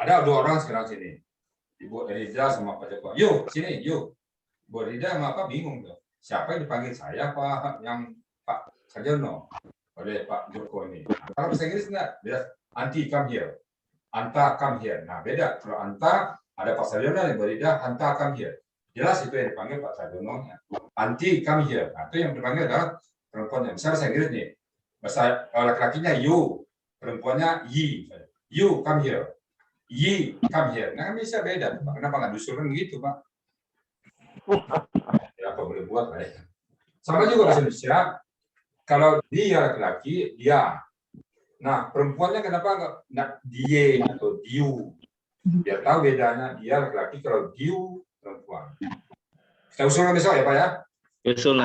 Ada dua orang sekarang sini. Ibu Erida sama Pak Joko. Yuk, sini, yuk. Ibu Erida sama apa bingung tuh. Siapa yang dipanggil saya, Pak? Yang Pak Sarjono. oleh Pak Joko ini. Kalau bahasa Inggris enggak, dia anti come here, anta come here. Nah beda. Kalau anta ada Pak Sarjono yang berbeda, anta come here. Jelas itu yang dipanggil Pak Sarjono. Anti come here. Nah, itu yang dipanggil adalah perempuannya. Misalnya bahasa Inggris nih, bahasa laki-lakinya you, perempuannya ye. You come here, ye come here. Nah bisa beda, Pak. Kenapa nggak diusulkan gitu, Pak? Ya apa boleh buat, Pak? Sama juga bahasa Indonesia. Kalau dia laki-laki, dia. Nah, perempuannya kenapa nggak die atau diu? Biar tahu bedanya dia laki-laki, kalau diu perempuan. Kita usulkan besok ya, Pak ya? Usul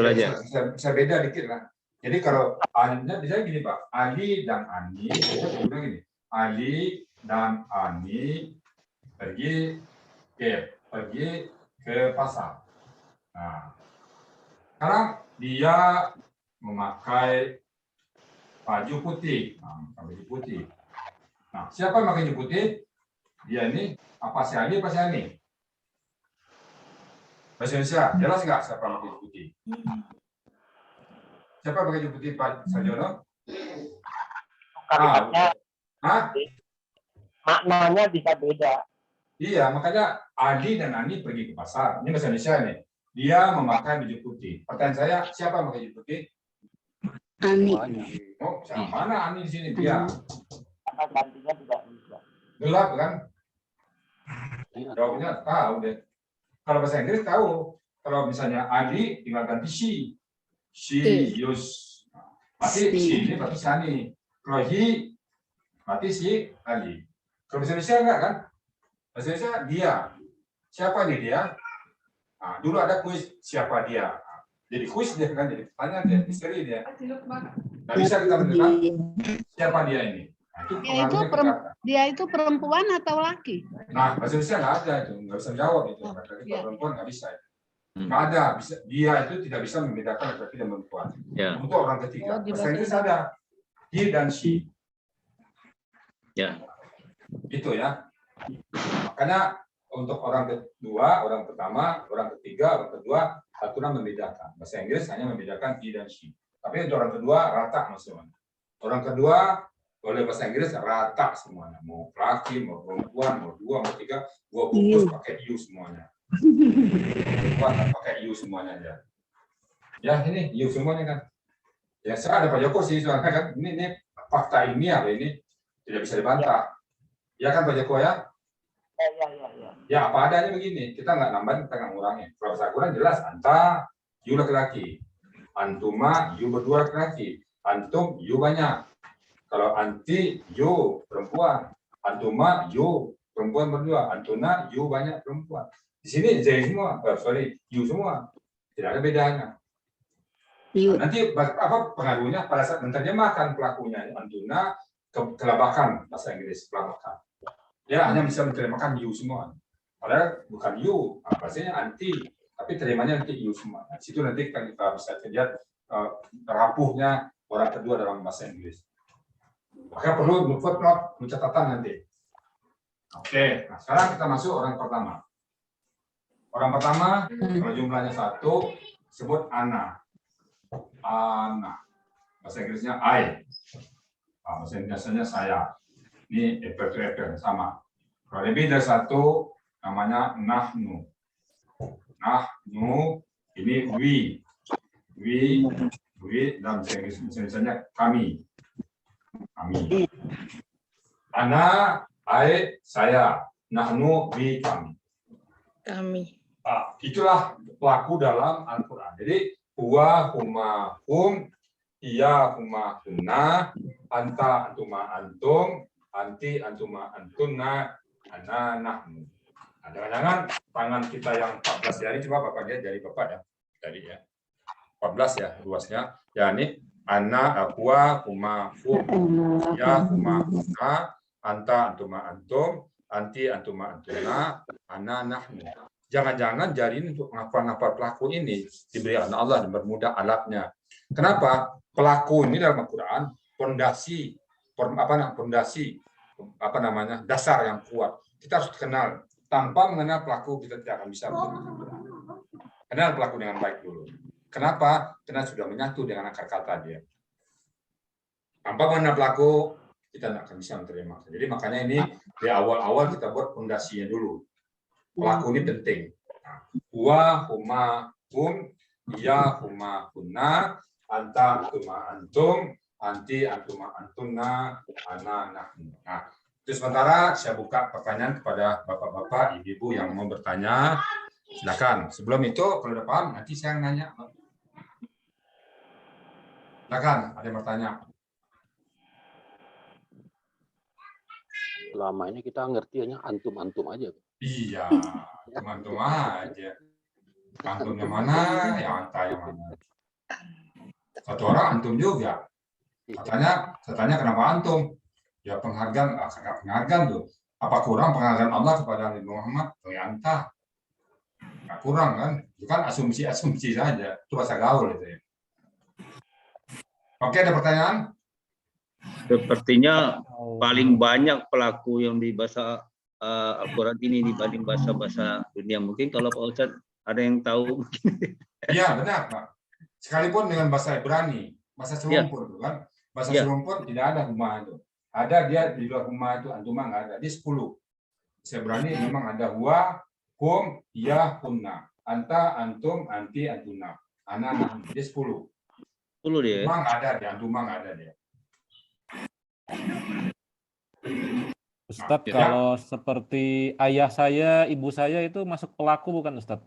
aja. Bisa beda dikit lah. Jadi kalau bisa gini, Pak. Ali dan Ani, saya bilang gini. Ali dan Ani pergi ke pasar. Nah, sekarang dia memakai baju putih. Baju putih. Nah, siapa yang pakai baju putih? Dia ini apa si Ali, apa si Ani? Bahasa Indonesia, jelas nggak siapa yang pakai baju putih? Siapa yang pakai baju putih, Pak Sarjono? Maknanya bisa beda. Iya, makanya Ali dan Ani pergi ke pasar. Ini bahasa Indonesia nih. Dia memakai baju putih. Pertanyaan saya, siapa yang pakai baju putih? Ani. Oh, siapa mana Ani di sini? Dia. Karena gantinya tidak bisa. Gelap kan? Jawabnya tahu deh. Kalau bahasa Inggris tahu. Kalau misalnya Ali tinggal ganti she. She use. Berarti she ini berarti Sani. Kalau he berarti si Ali. Kalau bahasa Indonesia enggak kan? Bahasa Indonesia dia. Siapa nih dia? Nah, dulu ada kuis siapa dia. Jadi kuis dia kan, jadi pertanyaan dia, misteri dia. Nggak bisa kita menentukan siapa dia ini. Nah, dia itu perempuan atau laki? Nah, bahasa Indonesia nggak ada itu, nggak bisa jawab itu. Laki-laki atau perempuan nggak bisa. Nggak ada. Dia itu tidak bisa membedakan laki-laki dan perempuan. Untuk orang ketiga. Bahasa Inggris ada he dan she. Ya. Itu ya. Makanya untuk orang kedua, orang pertama, orang ketiga, orang kedua, aturan membedakan. Bahasa Inggris hanya membedakan he dan she. Tapi untuk orang kedua rata maksudnya. Orang kedua oleh bahasa Inggris rata semuanya. Mau laki, mau perempuan, mau dua, mau tiga, gua bungkus pakai you semuanya. Perempuan pakai you semuanya aja. Ya ini you semuanya kan. Ya saya ada Pak Joko sih soalnya kan ini fakta ilmiah ini tidak bisa dibantah. Ya kan Pak Joko ya? Ya apa adanya begini, kita nggak nambahin, kita nggak ngurangin. Kalau saya kurang jelas, anta, you laki-laki, antuma, you berdua laki-laki, antum, you banyak. Kalau anti, you perempuan, antuma, you perempuan berdua, antuna, you banyak perempuan. Di sini saya semua, you semua, tidak ada bedanya. Nanti apa pengaruhnya pada saat menerjemahkan pelakunya, antuna, kelabakan bahasa Inggris, kelabakan. Ya hanya bisa menerjemahkan you semua. Padahal bukan you, bahasanya anti, tapi terimanya nanti you semua. Nah, situ nanti kita bisa lihat rapuhnya orang kedua dalam bahasa Inggris. Maka perlu footnote, catatan nanti. Oke, nah sekarang kita masuk orang pertama. Orang pertama, kalau jumlahnya 1, sebut Ana. Ana. Bahasa Inggrisnya I. Bahasa Indonesianya saya. Ini apple to apple, sama. Kalau lebih dari 1, namanya nahnu. Nahnu, ini we. We, dalam bahasa Inggrisnya kami. Kami. Ana, I, saya. Nahnu, we, kami. Itulah pelaku dalam Al-Quran. Jadi, huwa, huma, hum, iya, huma, hunna, anta, antuma, antum, anti, antuma, antunna, ana, nahnu. Nah, jangan-jangan tangan kita yang 14 jari, coba Bapak lihat jari Bapak ya. Tadi ya. 14 ya luasnya. Ya ini ana, aqua, huma, hum, ya, huma, hunna, anta, antuma, antum, anti, antuma, antuna, ana, nahnu. Jangan-jangan jari ini untuk ngapal-ngapal pelaku ini diberi Allah dan bermudah alatnya. Kenapa? Pelaku ini dalam Al-Quran fondasi dasar yang kuat. Kita harus kenal. Tanpa mengenal pelaku kita tidak akan bisa Al-Quran. Kenal pelaku dengan baik dulu. Kenapa? Karena sudah menyatu dengan akar kata dia. Tanpa mengenal pelaku, kita tidak akan bisa menerima. Jadi makanya ini di awal-awal kita buat fondasinya dulu. Pelaku ini penting. Nah, huwa, huma, hum, iya, huma, hunna, anta, antuma, antum, anti, antuma, antunna, ana, nahnu. Nah, itu sementara saya buka pertanyaan kepada bapak-bapak, ibu-ibu yang mau bertanya. Silakan. Sebelum itu, kalau udah paham, nanti saya nanya. Silakan, ada yang bertanya. Selama ini kita ngerti hanya antum-antum aja. Iya, antum aja. Antumnya mana, yang anta yang mana. Satu orang antum juga. Katanya kenapa antum? Ya penghargaan, sangat penghargaan tuh. Apa kurang penghargaan Allah kepada Nabi Muhammad? Ya anta. Nggak kurang kan? Itu kan asumsi-asumsi saja. Itu bahasa gaul itu ya. Oke, ada pertanyaan? Sepertinya paling banyak pelaku yang di bahasa Al-Quran ini dibanding bahasa-bahasa dunia. Mungkin kalau Pak Ustadz ada yang tahu. Iya, benar Pak. Sekalipun dengan bahasa Ibrani, bahasa serumpun, kan? Bahasa serumpun tidak ada huma itu. Ada dia di luar huma itu, antuma nggak ada. Di 10. Bahasa Ibrani memang ada huwa, hum, ya, hunna. Anta, antum, anti, antuna. Ana, nahnu. Di 10. 10 dia. Huma nggak ada, di antuma nggak ada dia. Ustadz, Nah, kalau seperti ayah saya, ibu saya itu masuk pelaku bukan Ustadz?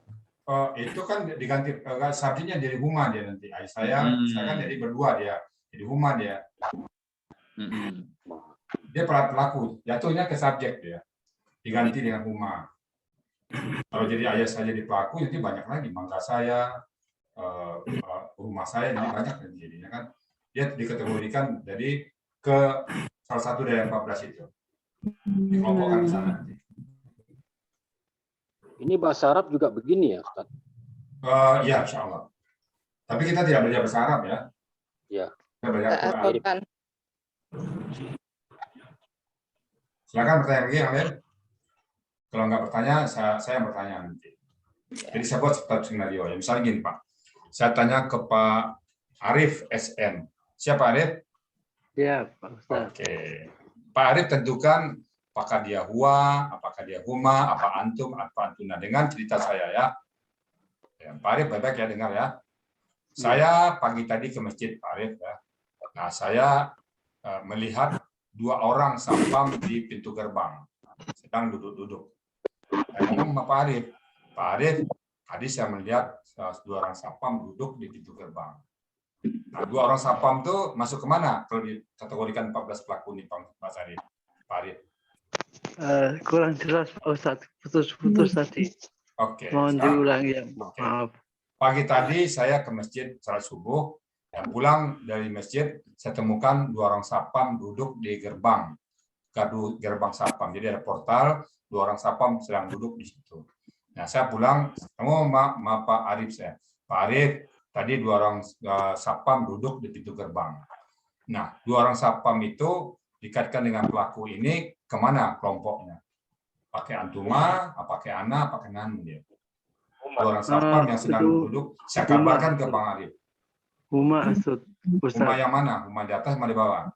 Itu kan diganti subjeknya jadi huma dia nanti. Ayah saya kan jadi berdua dia, jadi huma dia. Dia pelaku, jatuhnya ke subjek dia, diganti dengan huma. Kalau jadi ayah saya jadi pelaku, nanti banyak lagi mangga saya, rumah saya jadi banyak nanti jadinya kan. Dia dikategorikan jadi ke salah satu dari 14 itu. Dikelompokkan ke sana nanti. Ini bahasa Arab juga begini ya, Ustaz? Ya, insya Allah. Tapi kita tidak belajar bahasa Arab ya. Ya. Kita belajar Quran. Silakan bertanya lagi yang lain. Kalau nggak bertanya, saya yang bertanya nanti. Jadi saya buat seperti skenario ya. Misalnya gini Pak, saya tanya ke Pak Arif SN. Siapa Arif? Ya, Pak Ustaz. Oke. Pak Arif tentukan apakah dia huwa, apakah dia huma, apa antum, apa antuna. Dengan cerita saya ya. Pak Arif baik-baik ya dengar ya. Saya pagi tadi ke masjid Pak Arif ya. Nah saya melihat 2 orang sapam di pintu gerbang. Sedang duduk-duduk. Saya ngomong sama Pak Arif. Pak Arif, tadi saya melihat 2 orang sapam duduk di pintu gerbang. Nah 2 orang sapam itu masuk kemana? Kalau dikategorikan 14 pelaku nih Pak Arif. Pak Arif. Kurang jelas Pak Ustadz, putus-putus tadi. Oke. Mohon diulang ya, maaf. Pagi tadi saya ke masjid salat subuh, dan pulang dari masjid saya temukan 2 orang sapam duduk di gerbang sapam. Jadi ada portal, 2 orang sapam sedang duduk di situ. Nah saya pulang ketemu sama Pak Arif saya. Pak Arif, tadi 2 orang sapam duduk di pintu gerbang. Nah 2 orang sapam itu dikaitkan dengan pelaku ini kemana kelompoknya? Pakai antuma, pakai ana, pakai nanu dia. 2 orang sapam yang sedang duduk, saya kabarkan ke Bang Arif. Huma, Ustaz. Huma yang mana? Huma di atas, huma di bawah?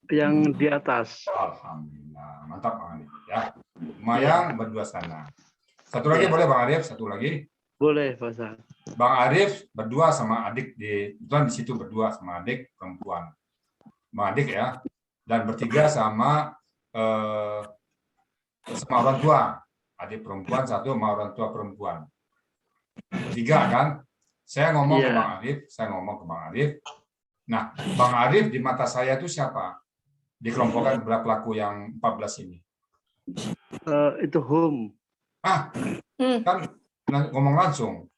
Yang di atas. Alhamdulillah, mantap Bang Arif. Ya, huma yang berdua sana. Satu lagi boleh Bang Arif? Satu lagi? Boleh, Pak Ustaz. Bang Arif berdua sama adik di situ berdua sama adik perempuan. Bang adik ya. Dan bertiga sama orang tua. Adik perempuan satu sama orang tua perempuan. 3 kan? Saya ngomong ke Bang Arif, Nah, Bang Arif di mata saya itu siapa? Dikelompokkan berapa pelaku yang 14 ini? Itu hum. Kan ngomong langsung.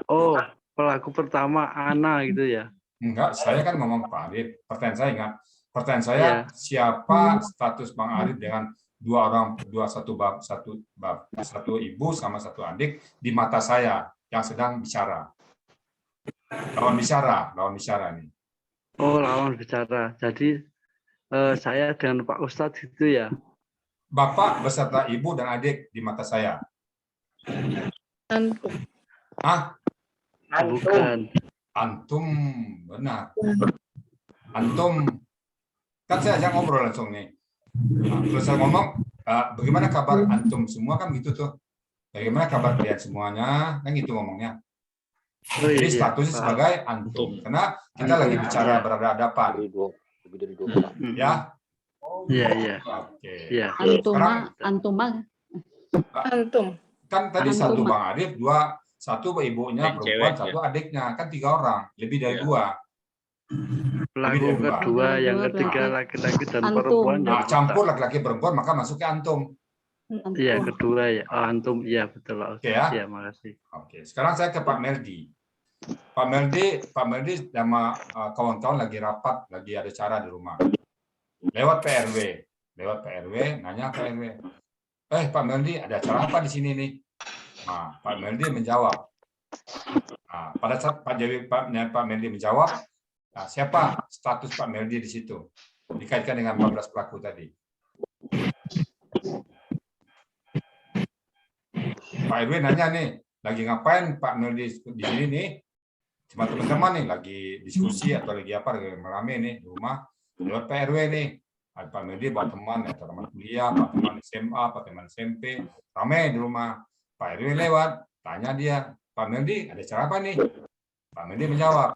Oh, pelaku pertama Ana gitu ya? Enggak, saya kan ngomong Pak Arif. Pertanyaan saya, siapa status Bang Arif dengan 2 orang, satu ibu sama satu adik di mata saya yang sedang bicara. Lawan bicara nih. Oh, lawan bicara. Jadi saya dengan Pak Ustadz itu ya? Bapak beserta ibu dan adik di mata saya. Antum. Bukan. Antum, benar. antum, kan saya ajak ngobrol langsung nih. Nah, terus saya ngomong, bagaimana kabar antum semua kan gitu tuh. Bagaimana kabar kalian semuanya, kan gitu ngomongnya. Oh Jadi iya, statusnya paham. sebagai antum, karena kita lagi bicara berhadapan, Lebih dari 2 orang. ya. Iya, iya. Oke. Iya. Sekarang Antum. kan tadi Antum, satu Mak. Bang Arif, satu ibunya Yang perempuan, cewek, satu adiknya, kan 3 orang, lebih dari Iya. 2. Pelaku Lebih dari dua. kedua, yang Dua ketiga berarti laki-laki dan antum. perempuan. Nah, ya campur laki-laki perempuan maka masuk ke antum. Iya, kedua ya. Oh, antum, iya betul. Oke ya. Iya, makasih. Oke, sekarang saya ke Pak Meldi. Pak Meldi sama kawan-kawan lagi rapat, lagi ada acara di rumah. Lewat PRW, nanya ke PRW. Pak Meldi, ada acara apa di sini nih? Nah, Pak Meldi menjawab. Nah, pada saat Pak Meldi menjawab, nah, siapa status Pak Meldi di situ? Dikaitkan dengan 14 pelaku tadi. Pak RW nanya nih, lagi ngapain Pak Meldi di sini nih? Cuma teman-teman nih, lagi diskusi atau lagi apa, lagi rame nih di rumah. Lewat Pak RW nih, ada Pak Meldi bawa teman, atau teman kuliah, Pak teman SMA, Pak teman SMP, rame di rumah. Pak RW lewat, tanya dia, Pak Meldi ada cara apa nih? Pak Meldi menjawab,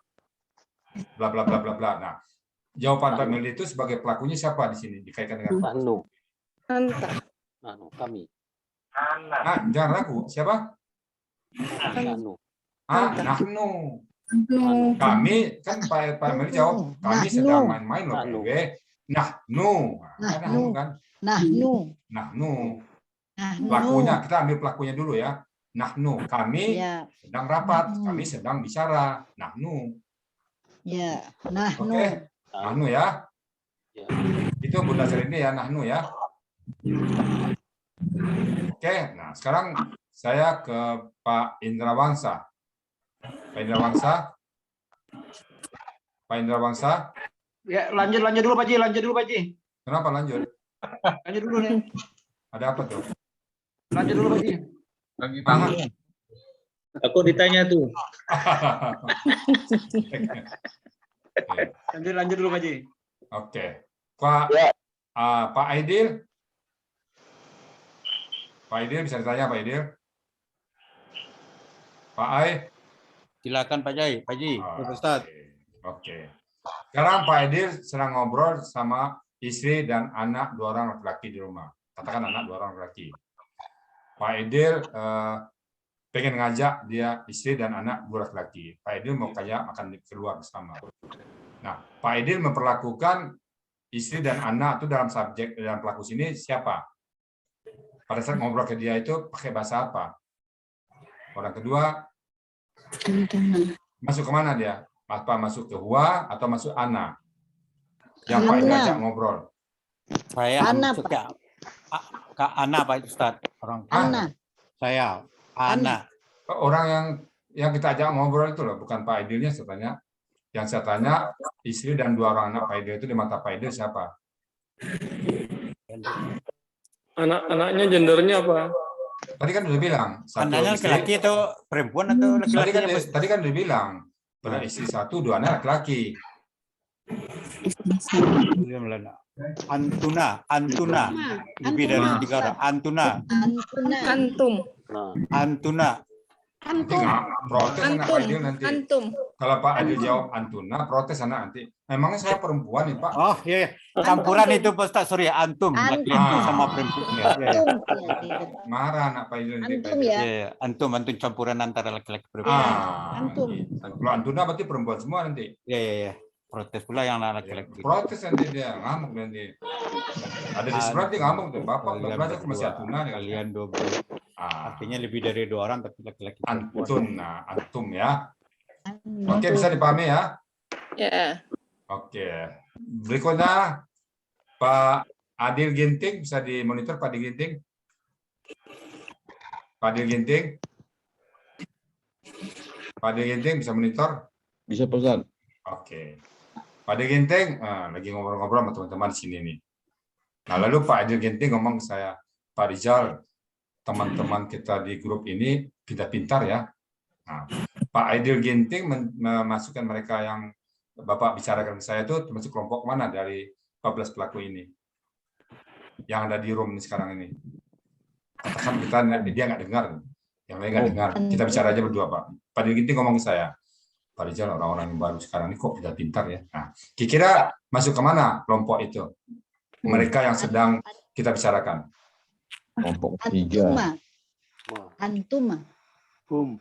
bla bla bla bla bla. Nah, jawaban Pak Meldi itu sebagai pelakunya siapa di sini dikaitkan dengan Anu, Anta. kami. jangan ragu, siapa? Anu. Nahnu. Kami kan Pak Meldi jawab, kami sedang main-main loh Pak RW. Nahnu kan? Nahnu. Pelakunya, kita ambil pelakunya dulu ya. Nahnu, kami sedang rapat, kami sedang bicara. Nahnu. Ya, Oke, Nahnu ya. Ya. Itu berdasar ini ya, Nahnu ya. Oke, nah sekarang saya ke Pak Indrawangsa. Pak Indrawangsa. Ya, lanjut dulu Pak Ji. Kenapa lanjut? Lanjut dulu nih. Ada apa tuh? Lanjut dulu Pak Ji. Bagi tamu. Aku ditanya tuh. Lanjut dulu Pak Ji. Oke. Pak Aidil. Pak Aidil bisa ditanya Pak Aidil. Pak Ai. Silakan Pak Ji. Oh, Oke. Sekarang Pak Aidil sedang ngobrol sama istri dan anak 2 orang laki-laki di rumah. Katakan anak 2 orang laki. Pak Aidil pengen ngajak dia istri dan anak 2 laki-laki. Pak Aidil mau kayak makan keluar bersama. Nah, Pak Aidil memperlakukan istri dan anak itu dalam pelaku sini siapa? Pada saat ngobrol ke dia itu pakai bahasa apa? Orang kedua masuk kemana dia? Apa masuk ke Hua atau masuk Ana? Yang Pak Aidil ajak ngobrol. Saya masuk ke Ana Pak Ustaz. Orang saya Ana. Orang yang kita ajak ngobrol itu loh, bukan Pak Aidilnya saya tanya. Yang saya tanya, istri dan 2 orang anak Pak Aidil itu di mata Pak Aidil siapa? Anak-anaknya gendernya apa? Tadi kan udah bilang. Anaknya laki-laki atau perempuan atau laki-laki? Tadi kan udah bilang. Istri 1, 2 anak laki-laki. Antuna. Lebih dari 3 orang. Antuna. Nanti nggak protes anak Pak Aidil nanti. Kalau Pak Aidil jawab Antuna, protes anak nanti. Memangnya saya perempuan nih Pak? Oh iya, campuran itu Pak Ustaz, sorry, antum. Laki-laki sama perempuan. Marah anak Pak Aidil nanti. Antum ya. Iya, antum campuran antara laki-laki perempuan. Antum. Kalau Antuna berarti perempuan semua nanti. Iya. Protes pula yang laki-laki. Protes nanti dia, ngamuk nanti. Ada di sebelah dia ngamuk tuh, Bapak belajar masih Antuna. Kalian 12. Artinya lebih dari 2 orang tapi laki-laki. Antum ya. Oke, bisa dipahami ya? Ya. Oke. Berikutnya Pak Adil Ginting, bisa dimonitor Pak Adil Ginting? Pak Adil Ginting? Pak Adil Ginting bisa monitor? Bisa Pak Ustaz. Oke. Pak Adil Ginting lagi ngobrol-ngobrol sama teman-teman di sini nih. Nah, lalu Pak Adil Ginting ngomong ke saya, Pak Rizal, teman-teman kita di grup ini pintar-pintar ya. Nah, Pak Adil Ginting memasukkan mereka yang Bapak bicarakan ke saya itu termasuk kelompok mana dari 14 pelaku ini yang ada di room ini sekarang ini. Katakan dia nggak dengar, yang lain nggak dengar. Kita bicara aja berdua, Pak. Pak Dirginti ngomong ke saya, Pak Rizal, orang-orang yang baru sekarang ini kok tidak pintar ya. Nah, kira-kira masuk ke mana kelompok itu? Mereka yang sedang kita bicarakan. Kelompok 3. Antuma. Hum.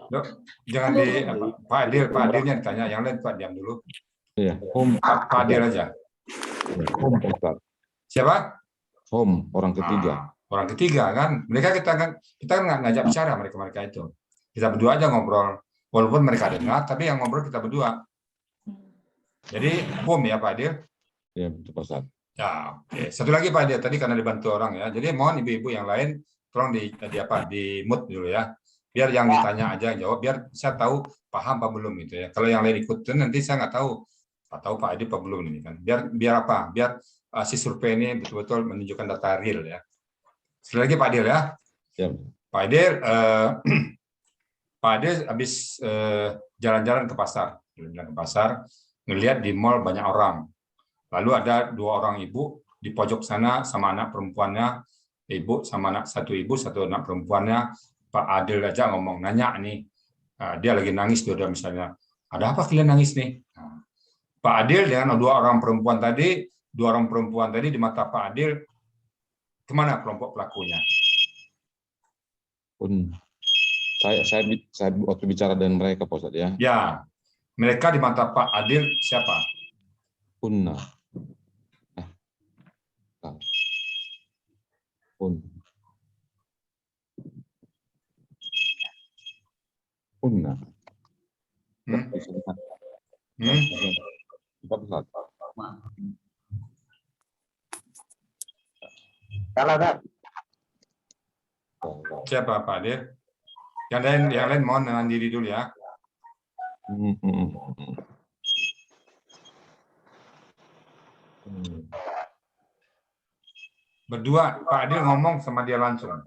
Loh, jangan di Pak Adirnya ditanya, yang lain Pak diam dulu. Iya, Pak Adir aja. home Ustaz. Siapa? Home, orang ketiga. Orang ketiga kan. Kita nggak ngajak bicara mereka itu. Kita berdua aja ngobrol. Walaupun mereka dengar, tapi yang ngobrol kita berdua. Jadi home ya Pak Adir. Iya, betul Pak Ustaz. Ya, oke. Satu lagi Pak Adir, tadi karena dibantu orang ya. Jadi mohon ibu-ibu yang lain tolong di mute dulu ya. Biar yang ditanya aja jawab, biar saya tahu paham apa belum gitu ya. Kalau yang lain ikutin nanti saya nggak tahu Pak Adir apa belum ini kan. Biar apa? Biar si survei ini betul-betul menunjukkan data real ya. Sekali lagi Pak Adir ya. Ya. Pak Adir, Pak Adir habis jalan-jalan ke pasar, ngelihat di mall banyak orang. Lalu ada 2 orang ibu di pojok sana sama anak perempuannya, ibu sama satu anak perempuannya. Pak Adil aja ngomong, nanya nih, dia lagi nangis dua misalnya, ada apa kalian nangis nih? Nah, Pak Adil dengan 2 orang perempuan tadi di mata Pak Adil, kemana kelompok pelakunya? Saya waktu bicara dengan mereka Pak Ustaz ya. Ya, mereka di mata Pak Adil siapa? Punna. Punna. Siapa Pak Adil? Yang lain mohon dengan diri dulu ya. Berdua Pak Adil ngomong sama dia langsung.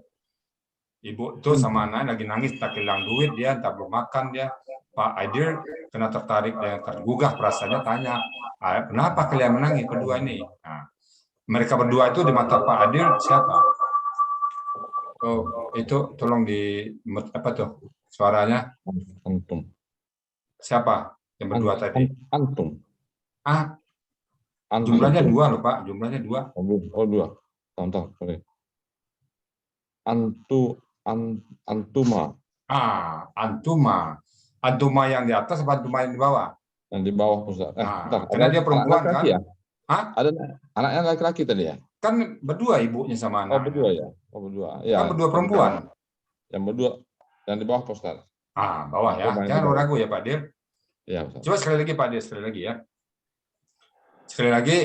Ibu tuh sama anak lagi nangis, tak hilang duit dia, tak belum makan dia. Pak Adil kena tertarik dan tergugah perasaannya, tanya, kenapa kalian menangis berdua ini? Nah, mereka berdua itu di mata Pak Adil siapa? Oh, itu tolong di apa tuh suaranya? Antum. Siapa yang berdua tadi? Antum. Jumlahnya 2 loh Pak, jumlahnya 2. Oh 2. Tonton, sorry. Antuma. Antuma. Antuma yang di atas apa antuma yang di bawah? Yang di bawah Ustaz. Karena dia perempuan kan? Ya? Ada anaknya laki-laki tadi ya? Kan berdua ibunya sama anak. Oh berdua ya? Oh berdua. Ya. Kan berdua perempuan. Yang berdua. Yang di bawah Ustaz. Bawah ya. Jangan ragu ya Pak Dir. Ya, Ustaz. Coba sekali lagi Pak Dir, sekali lagi ya. Sekali lagi,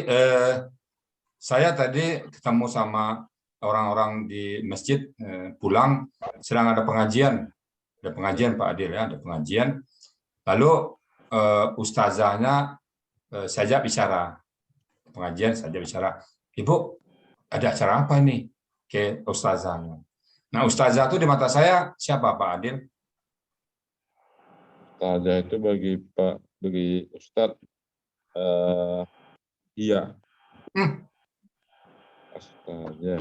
saya tadi ketemu sama orang-orang di masjid, pulang, sedang ada pengajian. Ada pengajian Pak Adil ya, ada pengajian. Lalu ustazahnya saya ajak bicara. Pengajian saya ajak bicara. Ibu, ada acara apa ini? Ke ustazahnya. Nah, ustazah itu di mata saya siapa Pak Adil? Ustazah itu bagi Ustadz iya. Astaga.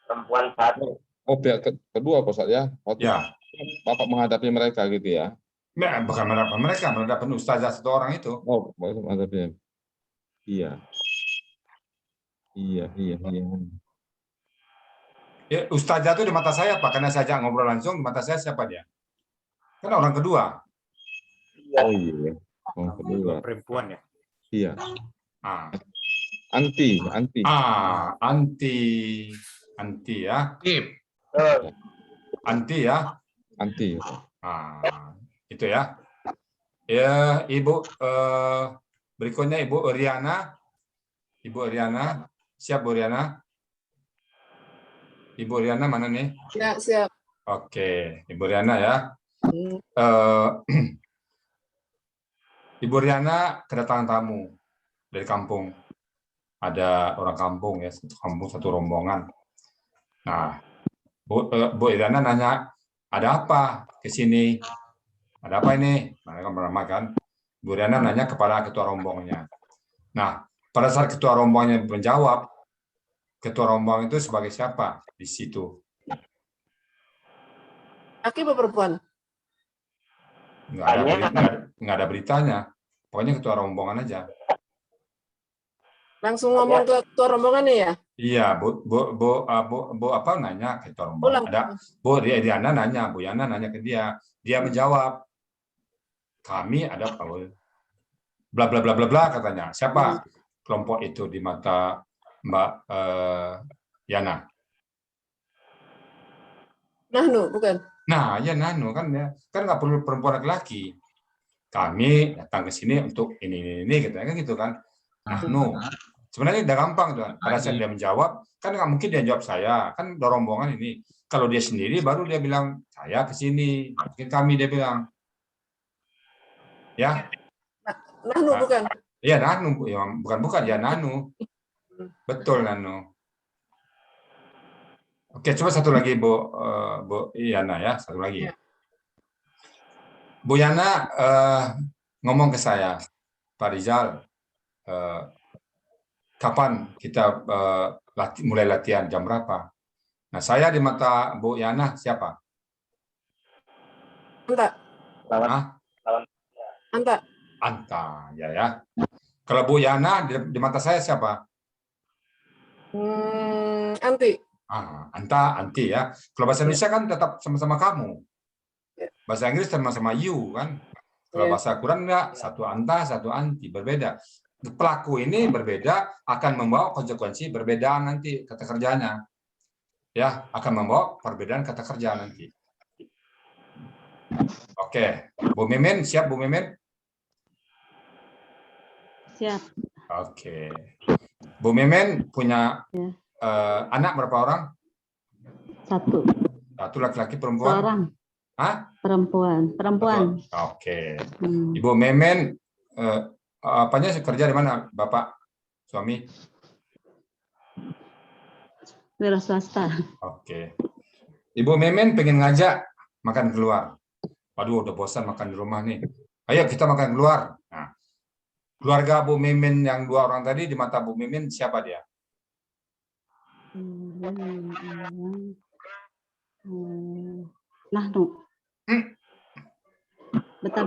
Perempuan satu. Oh, pihak kedua Pak Ustadz ya? Ya. Bapak menghadapi mereka gitu ya? Bukan menghadapi ustazah satu orang itu. Oh, menghadapi. Iya. Ya, ustazah itu di mata saya Pak, karena saya ajak ngobrol langsung, di mata saya siapa dia? Kan orang kedua. Oh iya. Orang kedua. Perempuan ya? Iya. Anti ya. Anti ya. Itu ya. Ya, Ibu berikutnya Ibu Oriana. Siap Bu Oriana? Ibu Oriana mana nih? Ya, siap. Oke, Ibu Oriana ya. Ibu Riana kedatangan tamu dari kampung. Ada orang kampung ya, satu kampung, satu rombongan. Nah, Bu Riana nanya, ada apa ke sini? Ada apa ini? Mereka meramah kan. Bu Riana nanya kepada ketua rombongnya. Nah, pada saat ketua rombongnya menjawab, ketua rombong itu sebagai siapa di situ? Laki apa perempuan? Nggak ada beritanya. Pokoknya ketua rombongan aja. Langsung ngomong ke ketua rombongannya ya? Iya, Bu apa nanya ketua rombongan. Ada Bu Riana nanya, Bu Yana nanya ke dia. Dia menjawab, kami ada bla bla bla bla bla katanya. Siapa kelompok itu di mata Mbak Yana? Nahnu, bukan? Nah, ya Nano kan ya, kan nggak perlu perempuan laki-laki. Kami datang ke sini untuk ini gitu kan. Nahnu. Sebenarnya udah gampang tuh. Pada saat dia menjawab, kan nggak mungkin dia jawab saya, kan rombongan ini. Kalau dia sendiri baru dia bilang saya ke sini, mungkin kami dia bilang. Ya. Nahnu bukan? Iya Nahnu, ya, bukan ya Nahnu. Betul Nahnu. Oke, coba satu lagi Bu Yana ya, satu lagi. Bu Yana ngomong ke saya, Pak Rizal, kapan kita mulai latihan, jam berapa? Nah, saya di mata Bu Yana siapa? Anta, ya. Kalau Bu Yana di mata saya siapa? Anti. Anta, anti ya. Kalau bahasa Indonesia kan tetap sama-sama kamu. Bahasa Inggris sama-sama you kan. Kalau bahasa Quran enggak, satu anta, satu anti, berbeda. Pelaku ini berbeda akan membawa konsekuensi perbedaan nanti kata kerjanya. Ya, akan membawa perbedaan kata kerja nanti. Oke, Bu Mimin siap Bu Mimin? Siap. Oke. Bu Mimin punya anak berapa orang? Satu. Satu laki-laki perempuan? Seorang. Hah? Perempuan. Oke. Ibu Memen, apanya kerja di mana, Bapak, suami? Wira swasta. Oke. Ibu Memen pengen ngajak makan keluar. Waduh, udah bosan makan di rumah nih. Ayo kita makan keluar. Nah, keluarga Bu Memen yang 2 orang tadi di mata Bu Memen siapa dia? Nahnu. Bentar.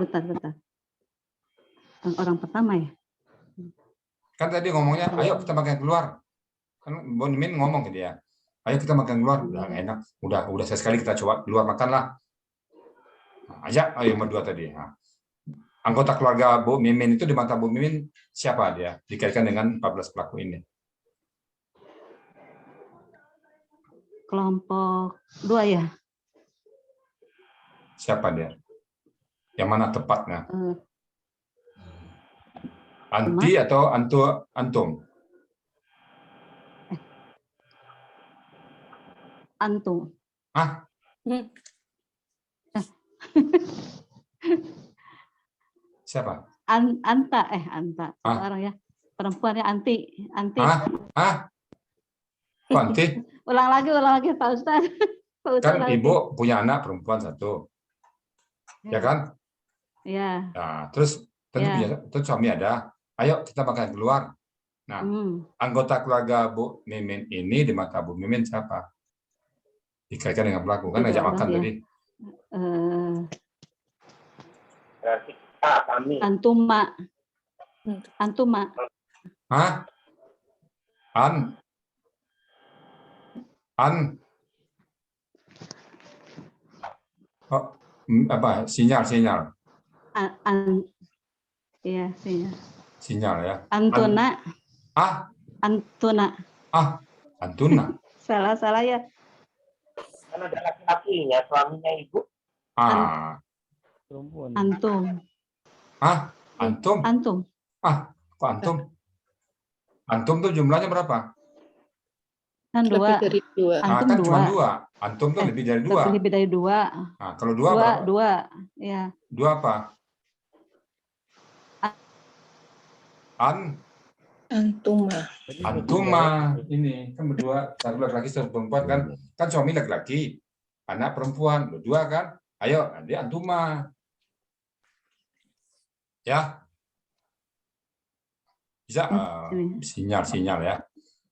Orang pertama ya? Kan tadi ngomongnya, ayo kita makan keluar. Kan Bu Memen ngomong ke dia, ayo kita makan keluar. Udah enak, udah sekali kita coba keluar makan lah. Nah, ajak, ayo berdua tadi. Nah, anggota keluarga Bu Mimin itu di mata Bu Mimin siapa dia? Dikaitkan dengan 14 pelaku ini. Kelompok 2 ya? Siapa dia? Yang mana tepatnya? Anti atau antum? Antum. Hah? Siapa? Anta. Satu orang ya. Perempuannya Anti. Hah? Anti? Ulang lagi Pak Ustadz. Kan Ibu punya anak perempuan 1. Ya kan? Iya. Nah, terus terus suami ada. Ayo kita makan keluar. Nah, anggota keluarga Bu Mimin ini di mata Bu Mimin siapa? Dikaitkan dengan pelaku kan ngajak makan tadi. Berarti kami. Antuma. Hah? Oh, apa? Sinyal. Iya, sinyal. Sinyal ya. Antuna. Antuna. Antuna. Salah ya. Kan ada laki-lakinya, suaminya Ibu. Antum. Antum? Kok antum? Antum tuh jumlahnya berapa? Kan 2. Lebih dari 2. Kan cuma 2. Antum tuh lebih dari 2. Lebih dari 2. Nah, kalau 2 berapa? 2. Ya. 2 apa? Antuma. Ini kan berdua, satu laki-laki, satu perempuan kan suami laki-laki. anak perempuan, berdua kan? Ayo, dia antuma. Ya. Bisa sinyal ya.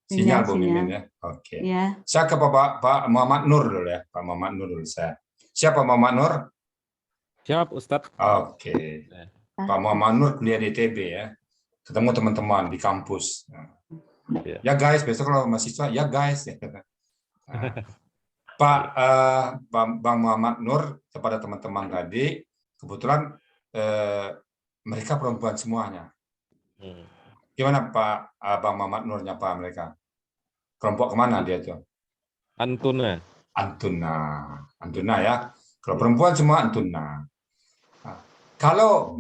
Sinyal Bu Mimin ya. Oke. Ya. Saya ke Pak Muhammad Nur dulu ya. Pak Muhammad Nur dulu saya. Siapa Muhammad Nur? Siap, Ustadz. Oke. Pak Muhammad Nur kuliah di ITB ya. Ketemu teman-teman di kampus. Ya guys, besok kalau mahasiswa ya guys. Bang Muhammad Nur kepada teman-teman tadi, kebetulan mereka perempuan semuanya. Gimana Pak Bang Muhammad Nur nyapa mereka? Kelompok kemana dia tuh? Antuna. Antuna ya. Kalau perempuan semua Antuna. Nah, kalau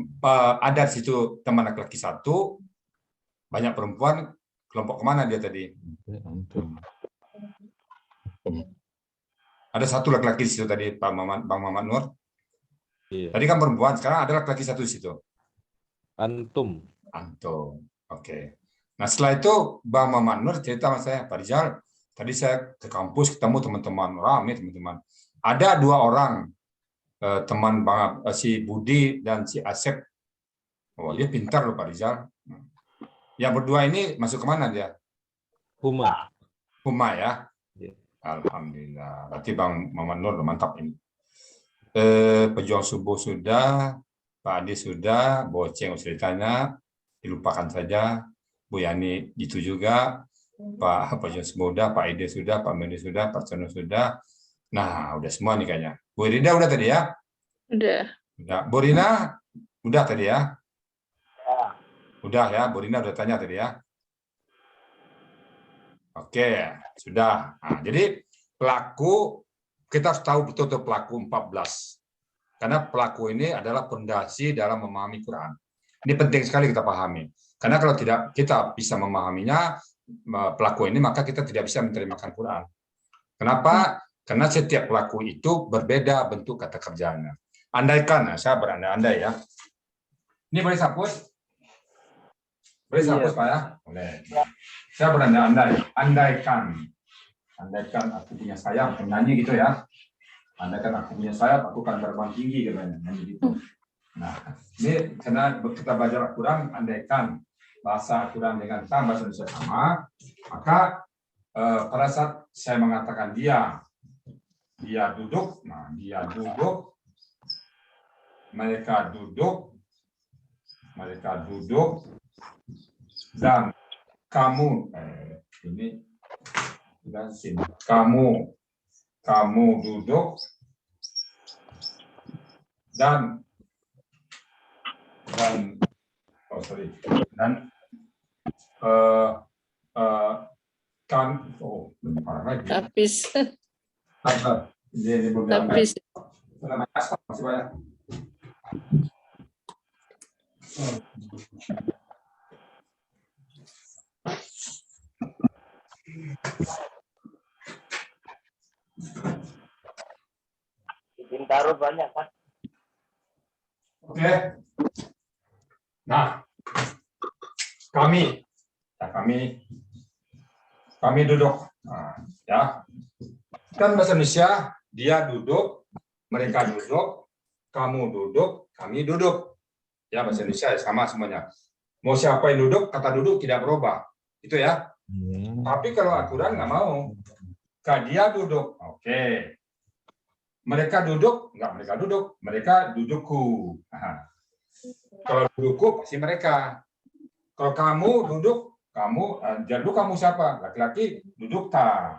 ada di situ teman laki-laki satu, banyak perempuan, kelompok kemana dia tadi? Ada satu laki-laki di situ tadi, Bang Muhammad Nur. Iya. Tadi kan perempuan, sekarang ada laki-laki satu di situ. Antum. Oke. Nah setelah itu Bang Muhammad Nur cerita sama saya, Pak Rizal, tadi saya ke kampus ketemu teman-teman, ramai teman-teman. Ada 2 orang teman Bang si Budi dan si Asep. Oh dia pintar loh Pak Rizal. Yang berdua ini masuk kemana dia? Huma ya. Alhamdulillah. Berarti Bang Muhammad Nur mantap ini. Pejuang subuh sudah, Pak Adi sudah, Boceng sudah ditanya, dilupakan saja. Bu Yani itu juga, Pak Pejuang sudah, Pak Ide sudah, Pak Mendi sudah, Pak Sono sudah. Nah, udah semua nih kayaknya. Bu Rida udah tadi ya? Udah. Bu Rina udah tadi ya? Udah ya, Bu Rina udah tanya tadi ya? Oke, sudah. Nah, jadi pelaku, kita harus tahu betul-betul pelaku 14. Karena pelaku ini adalah fondasi dalam memahami Quran. Ini penting sekali kita pahami. Karena kalau tidak kita bisa memahaminya, pelaku ini, maka kita tidak bisa menerjemahkan Quran. Kenapa? Karena setiap pelaku itu berbeda bentuk kata kerjanya. Andaikan, saya berandai-andai ya. Ini boleh hapus? Boleh hapus Pak ya? Boleh. Saya berandai-andai. Andaikan aku punya sayap, penyanyi gitu ya. Andaikan aku punya sayap, aku akan terbang tinggi katanya. Gitu. Nah, ini karena kita belajar Al-Quran, andaikan bahasa Al-Quran dengan bahasa Indonesia sama, maka pada saat saya mengatakan dia duduk, nah dia duduk, mereka duduk, dan kamu, ini dan sini, kamu duduk, dan kan Habis. Habis. Masih banyak. Bintaro banyak kan? Oke. Nah, kami duduk. Nah, ya. Kan bahasa Indonesia, dia duduk, mereka duduk, kamu duduk, kami duduk. Ya, bahasa Indonesia sama semuanya. Mau siapa yang duduk, kata duduk tidak berubah. Itu ya. Tapi kalau Al-Quran nggak mau. Dia duduk. Oke. Mereka duduk, enggak mereka duduk, mereka dudukku. Nah, kalau dudukku pasti mereka. Kalau kamu duduk, jadi kamu siapa? Laki-laki duduk ta.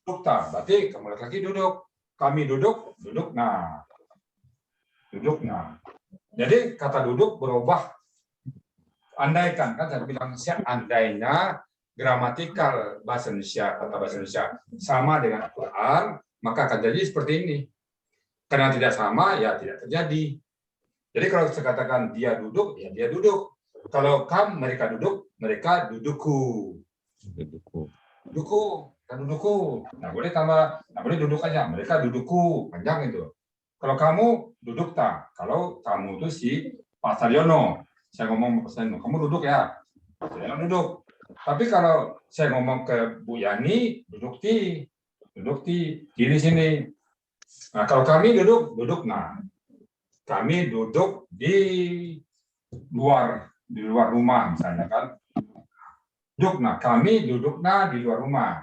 Duduk ta, berarti kamu laki-laki duduk. Kami duduk, duduk nah. Duduk nah. Jadi kata duduk berubah. Andaikan, kan saya bilang andainya gramatikal bahasa Indonesia, kata bahasa Indonesia sama dengan Al-Quran, maka akan jadi seperti ini. Karena tidak sama, ya tidak terjadi. Jadi kalau saya katakan dia duduk, ya dia duduk. Kalau mereka duduk, mereka dudukku. Dudukku, kan dudukku. Nah boleh tambah, nah boleh duduk aja. Mereka dudukku, panjang itu. Kalau kamu duduk tak? Kalau kamu itu si Pak Saryono, saya ngomong Pak Saryono, kamu duduk ya? Saryono duduk. Tapi kalau saya ngomong ke Bu Yani, duduk ti. duduk di sini. Nah, kalau kami duduk nah. Kami duduk di luar rumah misalnya kan. Duduk nah, kami duduk nah di luar rumah.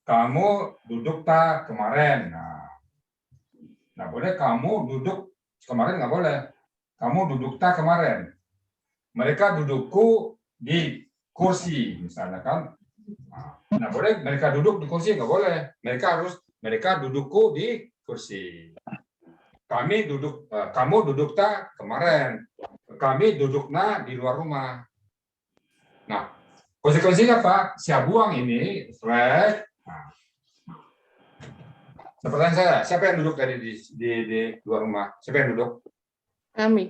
Kamu duduk tak kemarin. Nah, boleh kamu duduk kemarin nggak boleh. Kamu duduk tak kemarin. Mereka dudukku di kursi misalnya kan. Nah, boleh mereka duduk di kursi nggak boleh. Mereka dudukku di kursi. Kamu duduk tak kemarin. Kami duduk nah di luar rumah. Nah, konsekuensinya apa? Saya buang ini, flag. Nah. Pertanyaan saya, siapa yang duduk tadi di luar rumah? Siapa yang duduk? Kami.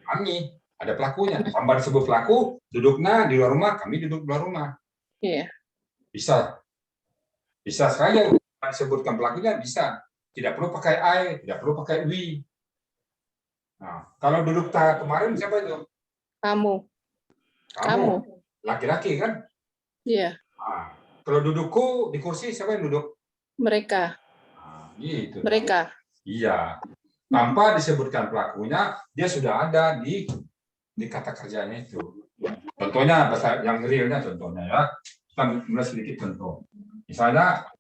Kami. Ada pelakunya. Tambah disebut pelaku, duduk nah di luar rumah, kami duduk di luar rumah. Iya. Bisa. Bisa saja disebutkan pelakunya, bisa. Tidak perlu pakai I, tidak perlu pakai we. Nah, kalau duduk tak kemarin siapa itu? Kamu. Laki-laki kan? Iya. Nah, kalau dudukku di kursi siapa yang duduk? Mereka. Nah, gitu. Mereka. Iya. Tanpa disebutkan pelakunya, dia sudah ada di kata kerjanya itu. Contohnya bahasa yang realnya contohnya ya. Kita mulai sedikit contoh. Misalnya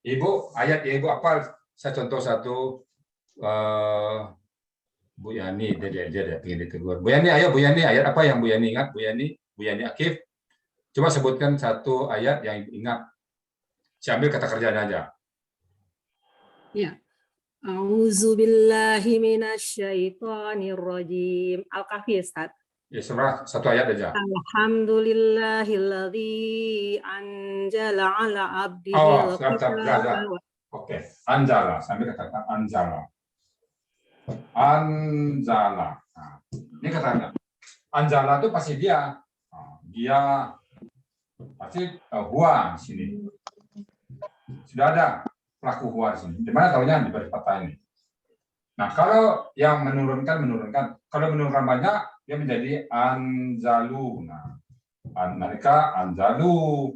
Ibu, ayat yang Ibu hafal, saya contoh satu, Bu Yani, dia ingin ditegur. Bu Yani, ayo Bu Yani, ayat apa yang Bu Yani ingat? Bu Yani Akif, coba sebutkan satu ayat yang ingat. Saya ambil kata kerjanya aja. Ya. A'udzubillahi minasyaitonirrajim. Al-Kahfi, Ustaz. Ya, satu ayat aja. Alhamdulillahilladzi anjala ala abdihi Oke, anjala, sambil katakan anjala. Anjala. Nah, ini katanya. Anjala itu pasti dia. Dia pasti huwa di sini. Sudah ada pelaku huwa di sini. Di mana tahunya di baris kata ini. Nah, kalau yang menurunkan. Kalau menurunkan banyak, dia menjadi anjalu. Nah, mereka anjalu.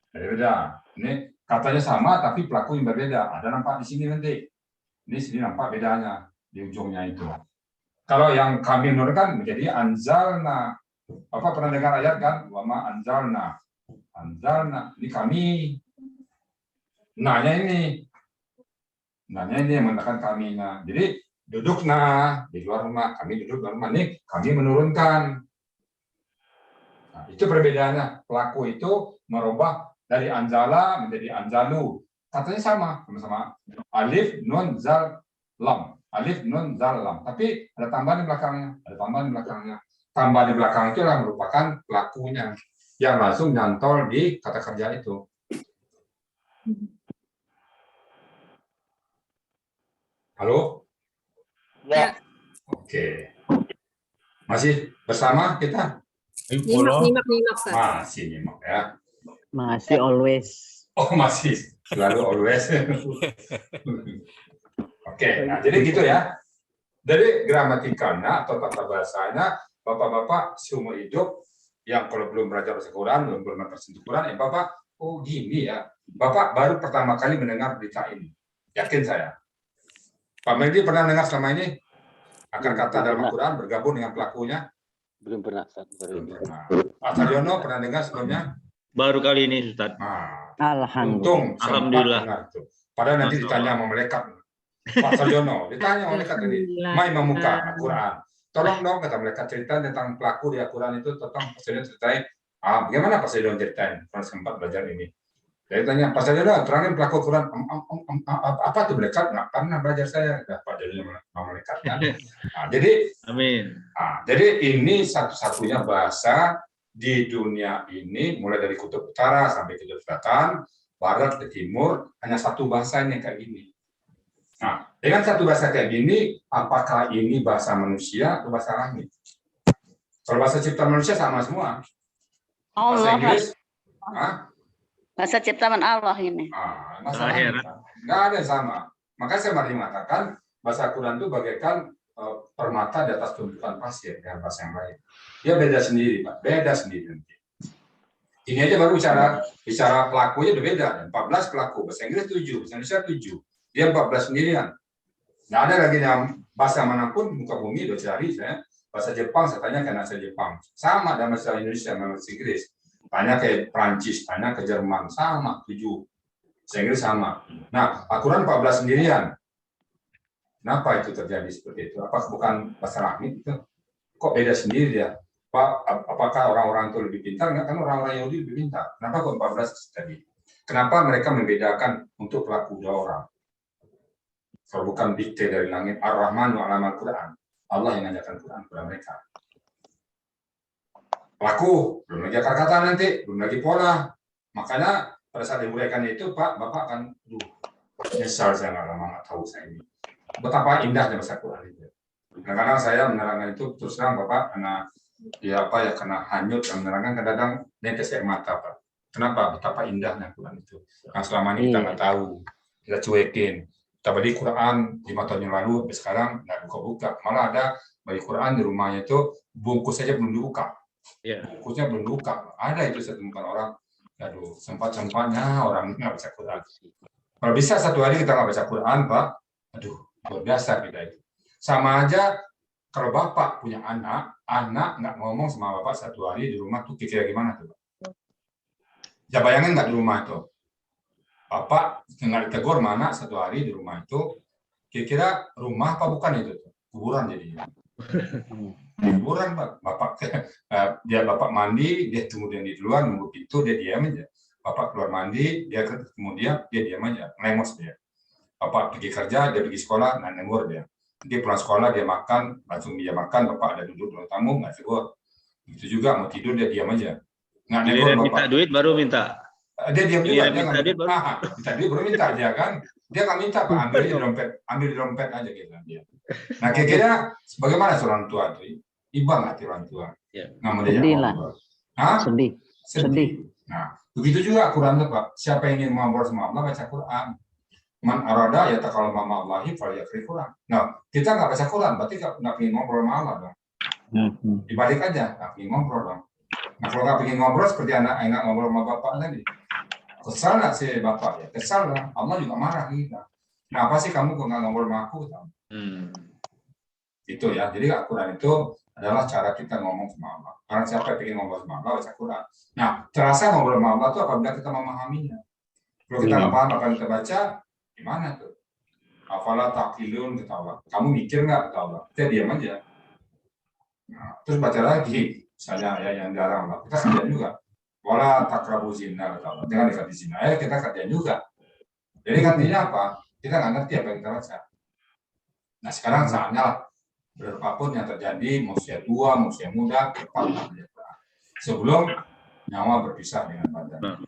Beda. Ini katanya sama, tapi pelaku yang berbeda. Ada nampak di sini nanti. Ini sini nampak bedanya di ujungnya itu. Kalau yang kami menurunkan menjadi anjalna. Bapak pernah dengar ayat kan? Wama anjalna. Anjalna. Ini kami. Nanya ini yang mengatakan kami. Nah, jadi duduk di luar rumah, kami duduk di luar rumah, ini kami menurunkan. Nah, itu perbedaannya. Pelaku itu merubah dari anjala menjadi anjalu. Katanya sama-sama. Alif, nun, zal, lam. Alif, nun, zal, lam. Tapi ada tambahan di belakangnya. Tambahan di belakang itu adalah merupakan pelakunya yang langsung nyantol di kata kerja itu. Halo? Ya. Oke. Masih bersama kita? Nyimak, Ustaz. Masih nyimak ya. Masih always. Oh, masih. Selalu always. Oke, nah jadi gitu ya. Dari gramatikanya atau tata bahasanya, Bapak-bapak seumur hidup yang kalau belum belajar bahasa Quran, belum pernah tersentuh Quran, Bapak, oh gini ya. Bapak baru pertama kali mendengar berita ini. Yakin saya. Pak Medi pernah dengar selama ini akan kata dalam Al-Quran bergabung dengan pelakunya? Belum pernah. Belum pernah. Pak Saryono pernah dengar sebelumnya? Baru kali ini, Ustaz. Nah, Alhamdulillah. Alhamdulillah. Padahal nanti ditanya sama malaikat. Pak Saryono ditanya malaikat ini, mai memuka Al-Quran. Tolong dong kata malaikat cerita tentang pelaku di Al-Quran itu, tolong Pak Saryono ceritain. Bagaimana Pak Saryono ceritain? Pernah sempat belajar ini. Jadi tanya, Pak Saryono, terangin pelaku Quran, apa tuh malaikat? Nggak pernah belajar saya, Pak Saryono malaikat. Nah, jadi, amin. Nah, jadi ini satu-satunya bahasa di dunia ini, mulai dari kutub utara sampai kutub selatan, barat ke timur, hanya satu bahasa yang kayak gini. Nah, dengan satu bahasa kayak gini, apakah ini bahasa manusia atau bahasa langit? Kalau bahasa ciptaan manusia sama semua. Bahasa Inggris, bahasa ciptaan Allah ini. Nggak ada yang sama. Makanya saya mari mengatakan bahasa Quran itu bagaikan permata di atas tumpukan pasir dengan bahasa yang lain. Dia beda sendiri, Pak. Beda sendiri nanti. Ini aja baru bicara pelakunya udah beda. 14 pelaku, bahasa Inggris 7, bahasa Indonesia 7. Dia 14 sendirian. Nggak ada lagi yang bahasa manapun muka bumi udah cari saya. Bahasa Jepang saya tanya ke bahasa Jepang. Sama dalam bahasa Indonesia, bahasa Inggris. Tanya ke Prancis, tanya ke Jerman, sama 7. Bahasa Inggris sama. Nah, Al-Quran 14 sendirian. Kenapa itu terjadi seperti itu? Apakah bukan bahasa langit itu? Kok beda sendiri dia? Apakah orang-orang itu lebih pintar? Enggak, kan orang-orang Yahudi lebih pintar. Kenapa kok 14 tadi? Kenapa mereka membedakan untuk pelaku 2 orang? Kalau bukan dikte dari langit, Ar-Rahman wa alamal Quran. Allah yang ngajarkan Quran kepada mereka. Pelaku, belum lagi kata-kata nanti, belum lagi pola. Makanya pada saat dimulaikan itu, Pak, Bapak akan, nyesal saya nggak tahu saya ini. Betapa indahnya bahasa Quran itu. Kadang-kadang saya menerangkan itu, terus terang Bapak, karena karena hanyut dan menerangkan kadang-kadang netes air mata, Pak. Kenapa? Betapa indahnya Quran itu. Yang selama ini kita nggak tahu, kita cuekin. Kita beli Quran 5 tahun yang lalu, sampai sekarang nggak buka-buka. Malah ada beli Quran di rumahnya itu bungkus saja belum dibuka. Bungkusnya belum dibuka. Ada itu saya temukan orang, aduh sempat-sempatnya orang nggak baca Quran. Kalau bisa 1 hari kita nggak baca Quran, Pak, aduh luar biasa kita itu. Sama aja kalau Bapak punya anak nggak ngomong sama Bapak 1 hari di rumah tuh kira-kira gimana tuh, Pak? Ya bayangin nggak di rumah itu. Bapak nggak ditegur mana 1 hari di rumah itu, kira-kira rumah apa bukan itu? Kuburan jadinya. Kuburan, Pak. Bapak mandi, dia kemudian di luar nunggu pintu, dia diam aja. Bapak keluar mandi, dia kemudian dia diam aja, lemos dia. Bapak pergi kerja, dia pergi sekolah, nggak negur dia. Dia pulang sekolah, dia makan, langsung dia makan, Bapak ada duduk di tamu, nggak tegur. Itu juga mau tidur dia diam aja. Nggak negur Bapak. Minta duit baru minta. Dia diam juga, dia minta duit baru. Minta duit baru minta dia kan. Dia nggak minta, Pak, ambil di dompet aja gitu dia. Nah kira-kira bagaimana orang tua itu? Iba nggak orang tua? Nggak mau diajak ngobrol. Sedih. Nah begitu juga Quran tuh, Pak. Siapa yang ingin ngobrol sama Allah baca Quran. Man arada ya takal mama Allahi fal yakri Quran. Nah kita nggak baca Quran, berarti nggak ingin ngobrol sama Allah dong. Dibalik aja, nggak ingin ngobrol dong. Nah kalau nggak ingin ngobrol seperti anak nggak ngobrol sama bapak tadi. Kesal nggak sih Bapak? Ya kesal lah. Allah juga marah kita. Nah, apa sih kamu kok nggak ngobrol sama aku? Itu ya. Jadi Al-Quran itu adalah cara kita ngomong sama Allah. Karena siapa yang ingin ngobrol sama Allah, baca Quran. Nah, terasa ngobrol sama Allah itu apabila kita memahaminya. Kalau kita nggak paham apa yang kita baca, gimana tuh? Afala taqilun kata Allah. Kamu mikir nggak kata Allah? Kita diam aja. Nah, terus baca lagi. Misalnya ya yang dilarang Allah. Kita kerjaan juga. Wala takrabu zina kata Allah. Jangan dekati zina. Kita kerjaan juga. Jadi artinya apa? Kita nggak ngerti apa yang kita baca. Nah sekarang saatnya lah. Berapapun yang terjadi, mau usia tua, mau usia muda, tetap belajar. Sebelum nyawa berpisah dengan badan.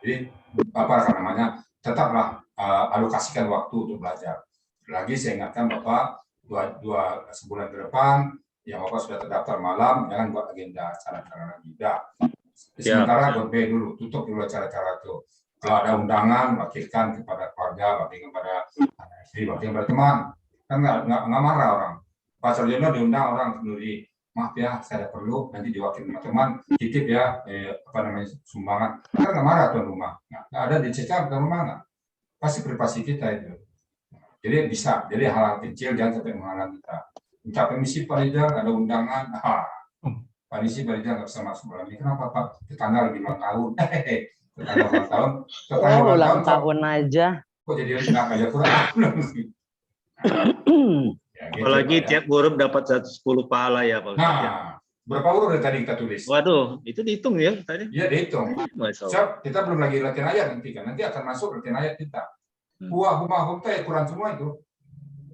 Jadi apa namanya? Tetaplah alokasikan waktu untuk belajar. Lagi saya ingatkan Bapak, sebulan ke depan, yang Bapak sudah terdaftar malam, jangan buat agenda acara-acara lagi. Sementara buat B dulu, tutup dulu acara-acara itu. Kalau ada undangan, wakilkan kepada keluarga, wakilkan kepada istri, wakilkan kepada teman. Kan nggak marah orang. Pak Sarjono diundang orang kenduri, maaf ya, saya perlu nanti diwakilkan sama teman, titip ya, sumbangan. Kan nggak marah tuan rumah. Nggak ada dicecap tuan rumah nggak. Pasti privasi kita itu. Jadi bisa. Jadi hal-hal kecil jangan sampai menghalang kita. Minta permisi Pak Rijal, ada undangan. Pak Nisi Pak Rijal nggak bisa masuk bulan ini. Kenapa Pak? Tetangga lagi ulang tahun. Tetangga ulang tahun. Ulang tahun aja. Kok jadi nggak aja Quran? Ya, gitu, apalagi Pak, tiap huruf dapat 110 pahala ya Pak. Nah, berapa huruf dari tadi kita tulis? Waduh, itu dihitung ya tadi? Iya dihitung. Kita belum lagi latihan ayat nanti kan. Nanti akan masuk latihan ayat kita. Huwa huma hum teh Quran semua itu.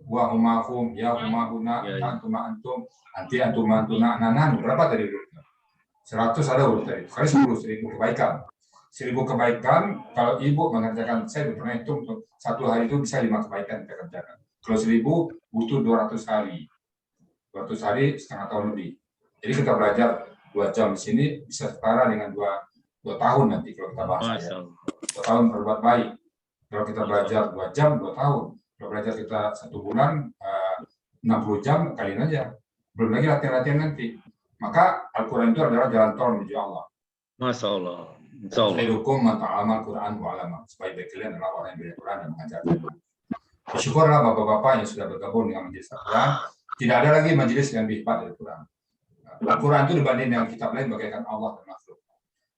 Huwa huma hum ya huma huna antum antum anti antum antuna nanan. Berapa tadi hurufnya? 100 ada huruf tadi. Kali 10.000 kebaikan. 1000 kebaikan kalau ibu mengerjakan, saya pernah hitung untuk 1 hari itu bisa 5 kebaikan kita kerjakan. Kalau 1000 butuh 200 hari. 200 hari setengah tahun lebih. Jadi kita belajar 2 jam di sini bisa setara dengan 2 tahun nanti kalau kita bahas ya. 2 tahun berbuat baik. Kalau kita belajar 2 jam 2 tahun. Kalau belajar kita 1 bulan 60 jam kalian aja. Belum lagi latihan-latihan nanti. Maka Al-Quran itu adalah jalan tol menuju Allah. Masya Allah. Insya Allah. Khairukum man ta'allama al-Quran wa 'allama. Sebaik-baik kalian adalah orang yang belajar Quran dan mengajarkan. Bersyukurlah bapak-bapak yang sudah bergabung dengan majelis Al-Quran. Tidak ada lagi majelis yang lebih hebat dari Quran. Al-Quran itu dibanding dengan kitab lain bagaikan Allah dan makhluk.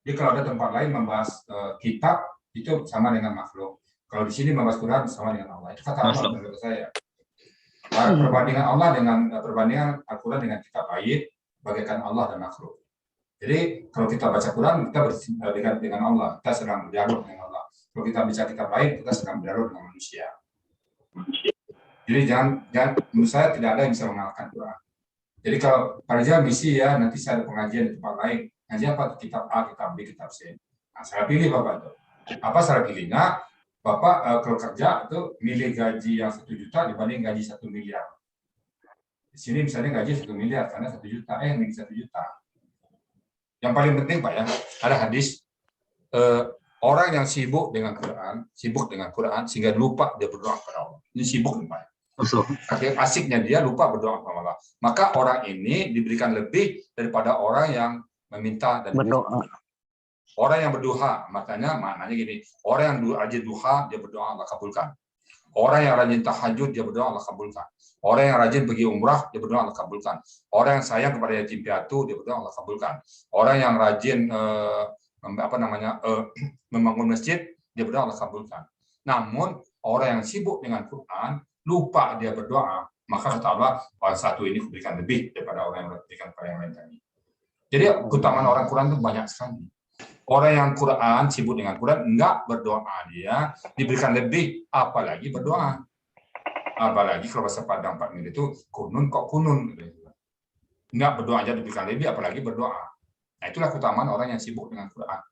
Jadi kalau ada tempat lain membahas kitab itu sama dengan makhluk. Kalau di sini membahas Quran sama dengan Allah. Itu kata Allah menurut saya. Perbandingan Allah dengan perbandingan Al-Quran dengan kitab lain bagaikan Allah dan makhluk. Jadi kalau kita baca Quran kita berdekat dengan Allah, kita sedang berdialog dengan Allah. Kalau kita baca kitab lain kita sedang berdialog dengan manusia. Jadi jangan menurut saya tidak ada yang bisa mengalahkan Quran. Jadi kalau pada jam misi ya nanti saya ada pengajian di tempat lain, ngaji apa? Kitab A, kitab B, kitab C. Nah, saya pilih Bapak itu. Apa saya pilihnya? Bapak kalau kerja itu milih gaji yang 1 juta dibanding gaji 1 miliar. Di sini misalnya gaji 1 miliar karena 1 juta, milih 1 juta. Yang paling penting Pak ya, ada hadis orang yang sibuk dengan Quran sehingga lupa dia berdoa kepada Allah. Ini sibuk nih Pak. Akhirnya asiknya dia lupa berdoa kepada Allah. Maka orang ini diberikan lebih daripada orang yang meminta dan berdoa. Orang yang berduha, maknanya gini, orang yang rajin duha dia berdoa Allah kabulkan. Orang yang rajin tahajud dia berdoa Allah kabulkan. Orang yang rajin pergi umrah dia berdoa Allah kabulkan. Orang yang sayang kepada yatim piatu dia berdoa Allah kabulkan. Orang yang rajin membangun masjid dia berdoa Allah kabulkan. Namun orang yang sibuk dengan Quran lupa dia berdoa, maka kata Allah orang satu ini kuberikan lebih daripada orang yang berikan kepada yang lain tadi. Jadi keutamaan orang Quran itu banyak sekali. Orang yang Quran sibuk dengan Quran enggak berdoa dia diberikan lebih, apalagi berdoa. Apalagi kalau bahasa Padang Pak Mir itu kunun kok kunun. Enggak berdoa aja diberikan lebih, apalagi berdoa. Nah itulah keutamaan orang yang sibuk dengan Quran.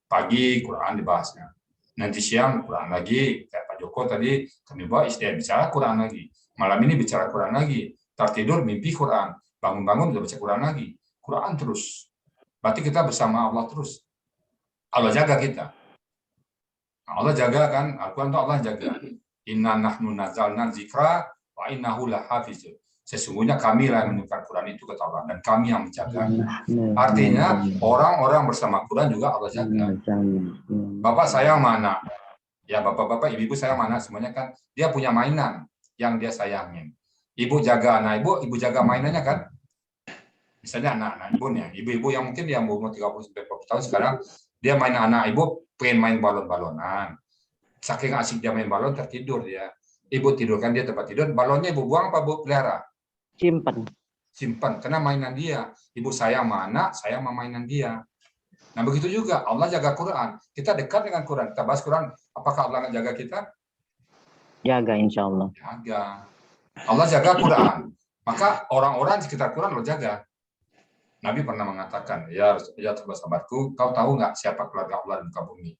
Pagi Quran dibahasnya, nanti siang Quran lagi. Kayak Pak Joko tadi kami bawa istilah bicara Quran lagi. Malam ini bicara Quran lagi. Tertidur mimpi Quran. Bangun-bangun udah baca Quran lagi. Quran terus. Berarti kita bersama Allah terus. Allah jaga kita. Allah jaga kan, Al-Quran itu Allah jaga. Inna nahnu nazzalna dzikra wa innahu lahafizun. Sesungguhnya kami lah yang menurunkan Quran itu kata Allah dan kami yang menjaga. Artinya orang-orang bersama Quran juga Allah jaga. Bapak sayang mana? Ya bapak-bapak, ibu-ibu sayang mana? Semuanya kan dia punya mainan yang dia sayangin. Ibu jaga anak ibu jaga mainannya kan? Misalnya anak-anak ibu yang mungkin yang umur 30-40 tahun sekarang dia main anak ibu pengen main balon-balonan. Saking asik dia main balon tertidur dia. Ibu tidurkan dia tempat tidur, balonnya ibu buang apa bu pelihara? Simpan, karena mainan dia. Ibu sayang sama anak, sayang sama mainan dia. Nah begitu juga Allah jaga Quran. Kita dekat dengan Quran, kita bahas Quran. Apakah Allah jaga kita? Jaga insya Allah. Jaga. Allah jaga Quran. Maka orang-orang di sekitar Quran Allah jaga. Nabi pernah mengatakan, ya sahabatku, kau tahu nggak siapa keluarga Allah di muka bumi?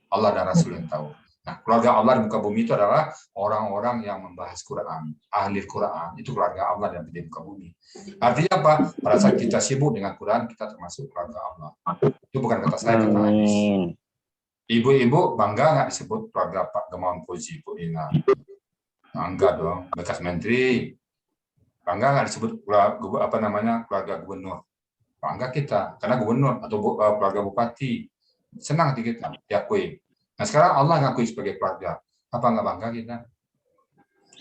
Allah dan Rasul yang tahu. Nah, keluarga Allah di muka bumi itu adalah orang-orang yang membahas Quran, ahli Quran, itu keluarga Allah dan di muka bumi. Artinya apa? Pada saat kita sibuk dengan Quran, kita termasuk keluarga Allah. Itu bukan kata saya, kata hadis. Ibu-ibu bangga nggak disebut keluarga Pak Gamawan Fauzi, Bu Ina? Bangga dong, bekas menteri. Bangga nggak disebut keluarga gubernur? Bangga kita, karena gubernur atau keluarga bupati. Senang hati kita, diakui. Nah sekarang Allah ngakui sebagai keluarga. Apa nggak bangga kita?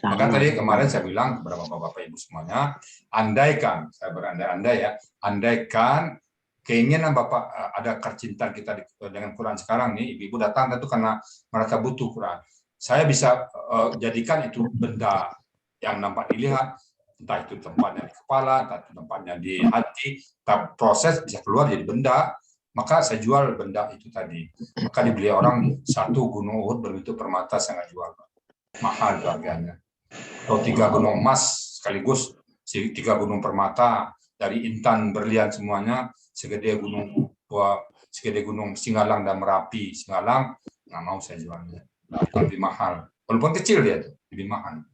Maka tadi kemarin saya bilang kepada bapak-bapak ibu semuanya, andaikan, saya berandai-andai ya, andaikan keinginan bapak ada kecintaan kita dengan Quran sekarang nih, ibu-ibu datang tentu karena mereka butuh Quran. Saya bisa jadikan itu benda yang nampak dilihat, entah itu tempatnya di kepala, entah itu tempatnya di hati, proses bisa keluar jadi benda, maka saya jual benda itu tadi. Maka dibeli orang 1 gunung Uhud berbentuk permata, saya nggak jual. Mahal harganya. Atau 3 gunung emas sekaligus, 3 gunung permata, dari intan berlian semuanya, segede gunung Singalang dan Merapi. Singalang, nggak mau saya jualnya. Lebih mahal. Walaupun kecil dia itu, lebih mahal.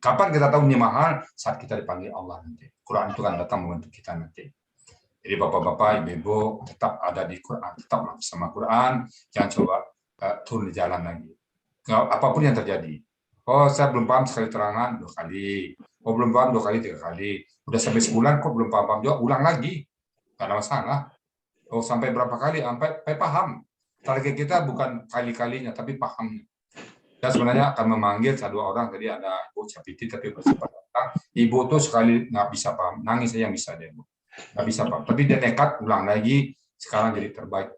Kapan kita tahu ini mahal? Saat kita dipanggil Allah nanti. Quran itu kan datang membantu kita nanti. Jadi bapak-bapak, ibu-ibu tetap ada di Quran, tetap bersama Quran, jangan coba turun di jalan lagi. Apapun yang terjadi. Oh, saya belum paham sekali terangan 2 kali. Oh, belum paham 2 kali, 3 kali. Udah sampai sebulan kok belum paham juga, ulang lagi. Gak ada masalah. Oh, sampai berapa kali? Sampai paham. Target kita bukan kali-kalinya, tapi pahamnya. Dan sebenarnya akan memanggil satu orang, tadi ada Ibu Capiti, tapi bersifat datang. Ibu tuh sekali nggak bisa paham, nangis aja yang bisa dia, Bu. Nggak bisa paham. Tapi dia nekat ulang lagi, sekarang jadi terbaik.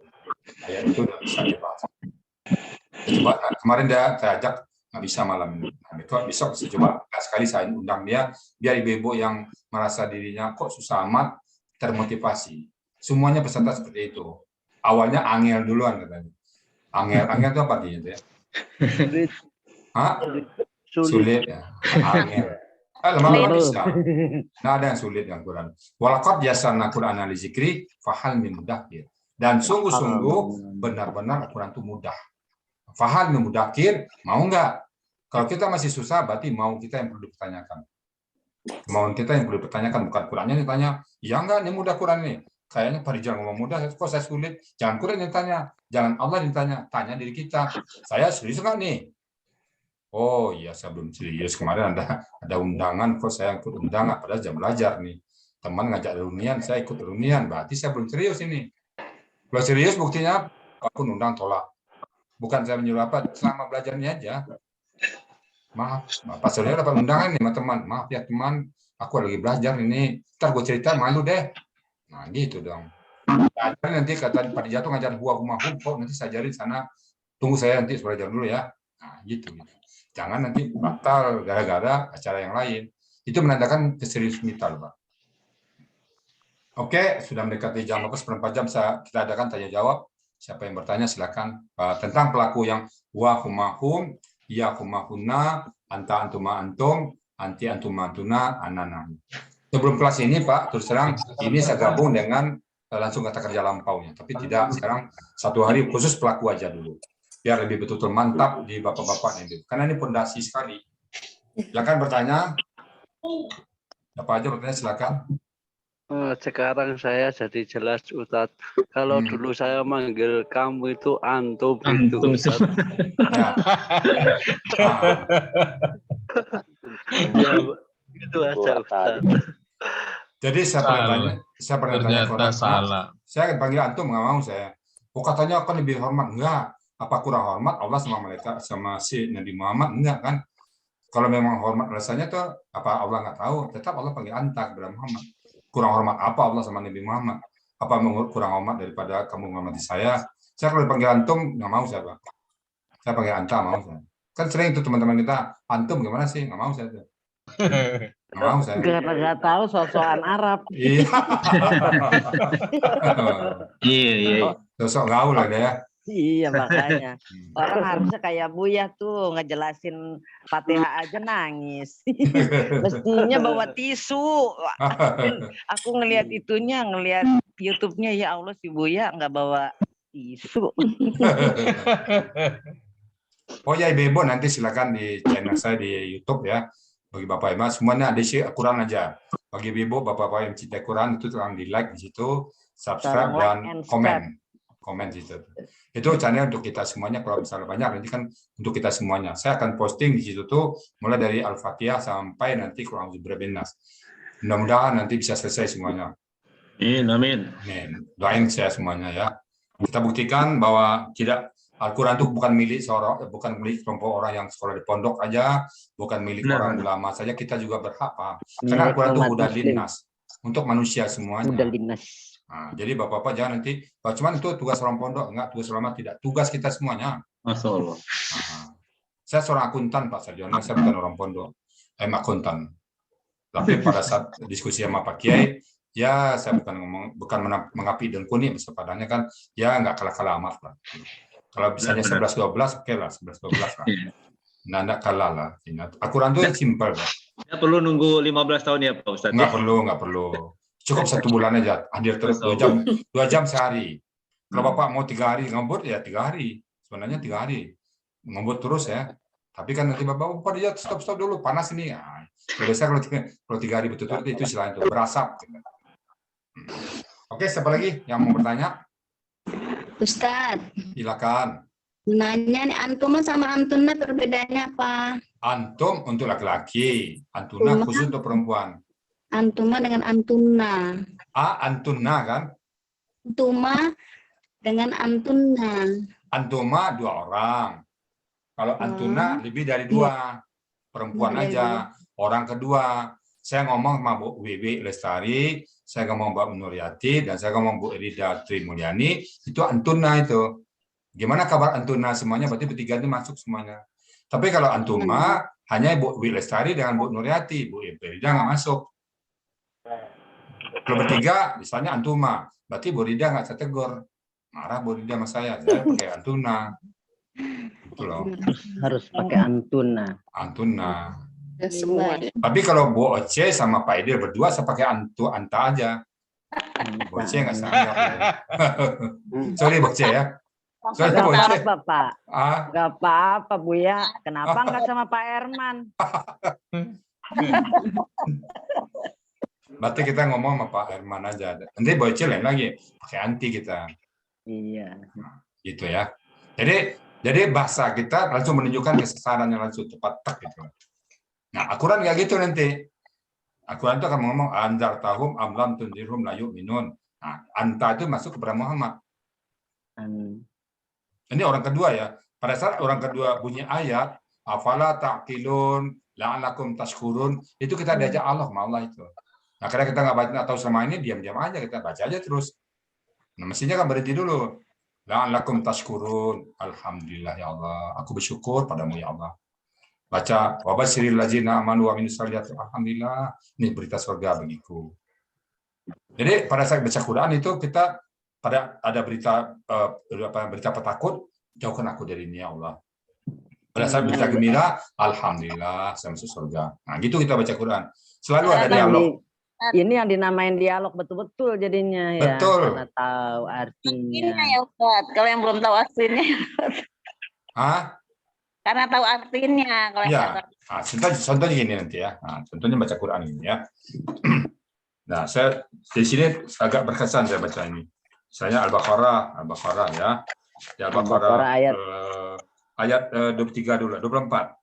Kayak itu nggak bisa dibahas. Coba kemarin saya ajak, nggak bisa malam ini. Nah, besok coba sekali saya undang dia, biar ibu-ibu yang merasa dirinya kok susah amat, termotivasi. Semuanya peserta seperti itu. Awalnya angel duluan katanya. Angel itu apa dia? Sulit. Hah? Sulit ya. Angel. Lama-lama bisa. Nggak ada yang sulit yang Quran. Walaqad yassarna Qur'ana lizikri fahal min mudakkir. Dan sungguh-sungguh benar-benar Al-Quran itu mudah. Fahal min mudakkir, mau nggak? Kalau kita masih susah, berarti mau kita yang perlu dipertanyakan. Kemauan kita yang perlu dipertanyakan, bukan Qurannya ditanya, ya nggak, ini mudah Quran ini. Kayaknya Pak Rijal ngomong mudah, kok saya sulit? Jangan Quran yang ditanya, jangan Allah yang ditanya, tanya diri kita. Saya serius nggak nih? Oh iya, saya belum serius. Kemarin ada undangan, kok saya ikut undangan, padahal jam belajar nih. Teman ngajak reunian, saya ikut reunian, berarti saya belum serius ini. Kalau serius buktinya, aku undang tolak. Bukan saya menyuruh apa, selama belajarnya aja. Maaf, Pak Surya dapat undangan nih sama teman. Maaf ya teman, aku lagi belajar ini. Ntar gue cerita malu deh. Nah gitu dong. Nanti kata Pak Dijatuh ngajar buah humahum, kok nanti saya ajarin sana. Tunggu saya nanti belajar dulu ya. Nah gitu. Jangan nanti batal gara-gara acara yang lain. Itu menandakan keseriusan kita, Pak. Oke, sudah mendekati jam 4 jam, kita adakan tanya jawab. Siapa yang bertanya silakan. Tentang pelaku yang wa humahum, ya humahuna, anta antuma antum, anti antuma antuna, anana. Sebelum kelas ini Pak, terus terang ini saya gabung dengan langsung kata kerja lampaunya. Tapi tidak, sekarang satu hari khusus pelaku aja dulu. Biar lebih betul-betul mantap di bapak-bapak ini. Karena ini pondasi sekali. Silakan bertanya. Apa aja bertanya silakan. Sekarang saya jadi jelas Ustadz. Kalau dulu saya manggil kamu itu antum itu Ustadz. Ya, itu aja Ustadz. Jadi saya pernah tanya salah. Saya panggil antum nggak mau saya. Oh katanya akan lebih hormat, enggak. Apa kurang hormat Allah sama mereka sama si Nabi Muhammad, enggak kan? Kalau memang hormat rasanya tuh apa Allah nggak tahu, tetap Allah panggil anta kepada Muhammad. Kurang hormat apa Allah sama Nabi Muhammad? Apa kurang hormat daripada kamu menghormati saya? Saya kalau dipanggil antum nggak mau saya, Pak. Saya panggil anta mau saya. Kan sering itu teman-teman kita, antum gimana sih? Nggak mau saya. Nggak mau saya. Nggak tahu sosokan Arab. Iya. Iya. Sosok gaul lah ya. Iya makanya orang harusnya kayak Buya tuh ngejelasin Fatihah aja nangis. Mestinya bawa tisu. Aku ngelihat itunya, ngelihat YouTube-nya, ya Allah si Buya nggak bawa tisu. Oh ya Ibu nanti silakan di channel saya di YouTube ya. Bagi Bapak Ibu semuanya ada isi Quran aja. Bagi Ibu Bapak-bapak yang cinta Quran itu tolong di like di situ, subscribe dan komen di situ. Itu channel untuk kita semuanya. Kalau misalnya banyak nanti kan untuk kita semuanya. Saya akan posting di situ tuh mulai dari Al-Fatihah sampai nanti kurang lebih berbenas. Mudah-mudahan nanti bisa selesai semuanya. Amin. Doain saya semuanya ya. Kita buktikan bahwa tidak Al-Quran itu bukan milik seorang, bukan milik kelompok orang yang sekolah di pondok aja, bukan milik orang ulama saja. Kita juga berhak paham. Karena Al-Quran itu udah linnas untuk manusia semuanya. Udah linnas. Nah, jadi bapak-bapak jangan nanti, cuman itu tugas orang pondok, enggak, tugas ulama tidak, tugas kita semuanya. Masya Allah. Nah, saya seorang akuntan Pak Sarjono, saya bukan orang pondok, akuntan. Tapi pada saat diskusi sama Pak Kiai, ya saya bukan mengapi dan kuning, sepadannya kan, ya nggak kalah-kalah amat lah. Kalau misalnya 11-12, oke lah, 11-12 lah. Nah, enggak kalah lah. Al-Quran itu simpel Pak. Ya perlu nunggu 15 tahun ya Pak Ustadz? Nggak perlu. Cukup 1 bulan aja, hadir terus 2 jam sehari. Kalau Bapak mau 3 hari ngembut ya 3 hari. Sebenarnya 3 hari ngembut terus ya. Tapi kan nanti Bapak dia stop dulu, panas ini. Nah, biasanya kalau 3 hari betul-betul itu istilahnya itu berasap. Oke, siapa lagi yang mau bertanya? Ustadz. Silakan. Nanya nih, antum sama antuna perbedaannya apa? Antum untuk laki-laki, antuna khusus untuk perempuan. Antuma dengan antuna. Antuna kan? Antuma dengan antuna. Antuma 2 orang. Kalau antuna lebih dari 2. Perempuan Lebih dari aja. Orang kedua. Saya ngomong sama Bu Wiwi Lestari, saya ngomong Mbak Nuryati, dan saya ngomong Bu Rida Tri Mulyani, itu antuna itu. Gimana kabar antuna semuanya? Berarti bertiga itu masuk semuanya. Tapi kalau antuma, hanya Bu Wiwi Lestari dengan Bu Nuryati, Bu Rida nggak masuk. Kalau bertiga, misalnya antuma, berarti Bu Rida nggak saya tegur. Marah Bu Rida sama saya pakai antuna. Itu loh. Harus pakai antuna. Antuna. Ya, semua ya. Tapi kalau Bu Oce sama Pak Idil berdua, saya pakai anta aja. Bu Oce nggak sanggap. Sorry Bu Oce ya. Sorry Gak Bu Oce. apa-apa, Pak. Ah, Gak apa-apa, Buya. Kenapa nggak sama Pak Herman? berarti kita ngomong sama Pak Herman aja. Nanti Bu Oce lain lagi, pakai anti kita. Iya. Gitu ya. Jadi bahasa kita langsung menunjukkan kesesaran yang langsung tepat tak gitu. Nah, Al-Quran nggak gitu nanti. Al-Quran itu akan ngomong andar tahum amlam tundirhum la yu'minun. Nah, anta itu masuk kepada Muhammad. Ini orang kedua ya. Pada saat orang kedua bunyi ayat, afala ta'qilun la'alakum tashkurun, itu kita diajak Allah sama Allah itu. Nah, karena kita nggak baca atau selama ini diam-diam aja, kita baca aja terus. Nah, mestinya kan berhenti dulu. La'alakum tashkurun, alhamdulillah ya Allah, aku bersyukur padamu ya Allah. Baca wabashiril ladzina amanu wa amilus shalihati, alhamdulillah, ini berita surga bagiku. Jadi pada saat baca Quran itu kita pada ada berita berita petakut, jauhkan aku dari ini ya Allah. Pada saat berita gembira, alhamdulillah saya masuk surga. Nah, gitu kita baca Quran. Selalu ada dialog. Ini yang dinamain dialog betul-betul jadinya ya. Betul. Karena tahu artinya. Ya Ustaz, kalau yang belum tahu artinya. Hah? Karena tahu artinya. Kalau yang Ya. Nah, contohnya gini nanti ya. Nah, contohnya baca Quran ini ya. Nah, saya di sini agak berkesan saya baca ini. Saya Al-Baqarah ya. Di Al-Baqarah ayat 23 dulu, 24.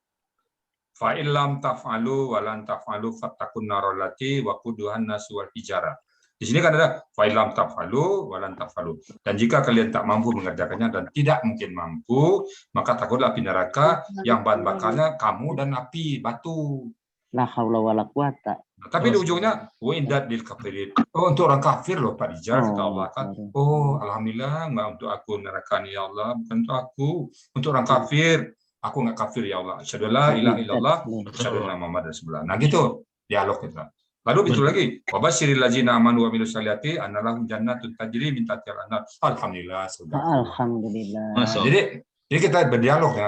Fa illam taf'alu wa lan taf'alu fattaqun narol lati waquduhan nasu wal hijarah. Di sini kan ada fa illam taf'alu wa lan taf'alu. Dan jika kalian tak mampu mengerjakannya dan tidak mungkin mampu, maka takutlah api neraka yang bahan bakarnya kamu dan api batu. La haula wala quwata. Tapi di ujungnya wa indat lil kafirin. Oh, untuk orang kafir loh Pak Rijal, kata Allah kan. Oh, alhamdulillah enggak untuk aku neraka nih ya Allah, bukan untuk aku, untuk orang kafir. Aku nggak kafir ya Allah. Asyhadu la ilaha illallah wa asyhadu anna Muhammadar rasulullah. Nah gitu dialog kita. Lalu itu lagi, wa basyiril ladzina amanu wa amilus shalihati anna lahum jannatun tajri min tahtiha al-anhar. Alhamdulillah. Alhamdulillah. Nah, jadi kita berdialog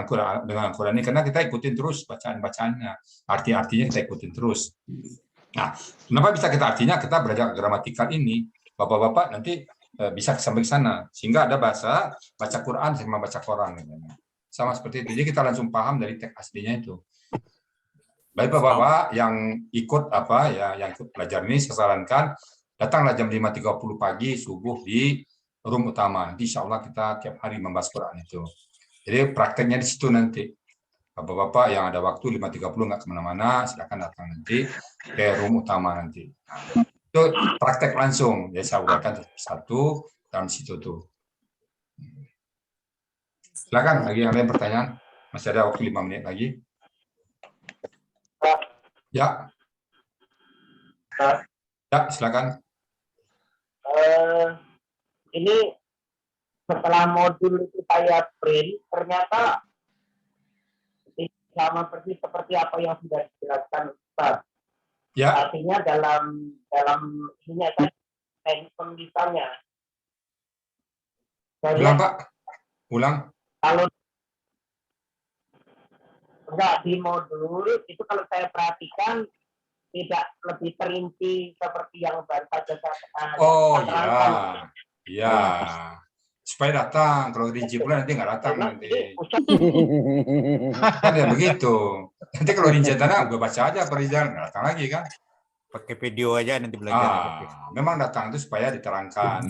dengan Quran ini karena kita ikutin terus bacaan-bacaannya. Arti-artinya kita ikutin terus. Nah, kenapa bisa kita artinya? Kita belajar gramatikal ini. Bapak-bapak nanti bisa sampai ke sana. Sehingga ada bahasa baca Quran sama baca Quran. Sama seperti itu. Jadi kita langsung paham dari teks aslinya itu. Baik Bapak-bapak yang ikut yang ikut belajar ini, saya sarankan datanglah jam 5.30 pagi subuh di room utama. Nanti insya Allah kita tiap hari membahas Quran itu. Jadi prakteknya di situ nanti. Bapak-bapak yang ada waktu 5.30 nggak kemana-mana, silakan datang nanti ke room utama nanti. Nah, itu praktek langsung. Ya saya uraikan satu dalam situ tuh. Silakan lagi yang lain pertanyaan. Masih ada waktu 5 menit lagi. Ya. Ya, silakan. Ini setelah modul kita print, ternyata sama persis seperti apa yang sudah dijelaskan Ustaz. Ya. Artinya dalam ininya teknik penulisannya. Ulang Pak. Ulang. Kalau enggak di modul itu kalau saya perhatikan tidak lebih terinci seperti yang baru saja saya Oh ya, supaya datang. Kalau rinci pula nanti nggak datang nanti. Kan ya begitu. Nanti kalau rinci tanah gue baca aja Pak Rizal, nggak datang lagi kan? Pakai video aja nanti belajar. Memang datang itu supaya diterangkan.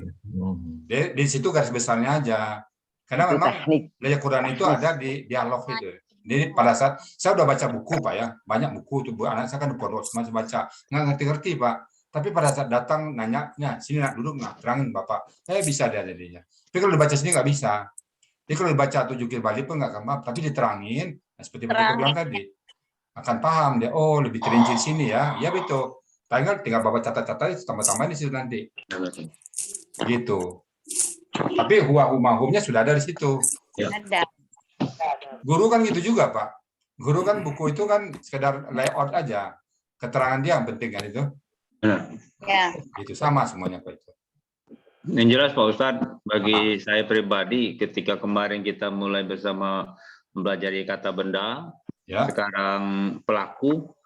Di situ garis besarnya aja. Karena memang belajar Quran itu ada di dialog itu. Jadi pada saat saya udah baca buku Pak ya, banyak buku itu anak saya kan di pondok masih baca, nggak ngerti-ngerti Pak. Tapi pada saat datang nanya, sini nak duduk nak terangin Bapak. Bisa dia jadinya. Tapi kalau dibaca sini nggak bisa. Jadi kalau dibaca atau jukir balik pun nggak gampang. Tapi diterangin, seperti Bapak bilang tadi, akan paham dia. Oh lebih terinci sini ya. Ya betul. Tinggal Bapak catat-catat, tambah-tambahin di situ nanti. Gitu. Tapi hukumnya sudah ada di situ. Ada. Guru kan gitu juga Pak. Guru kan buku itu kan sekedar layout aja. Keterangan dia yang penting kan itu. Ya. Itu sama semuanya Pak itu. Yang jelas Pak Ustadz, bagi saya pribadi ketika kemarin kita mulai bersama mempelajari kata benda, sekarang pelaku,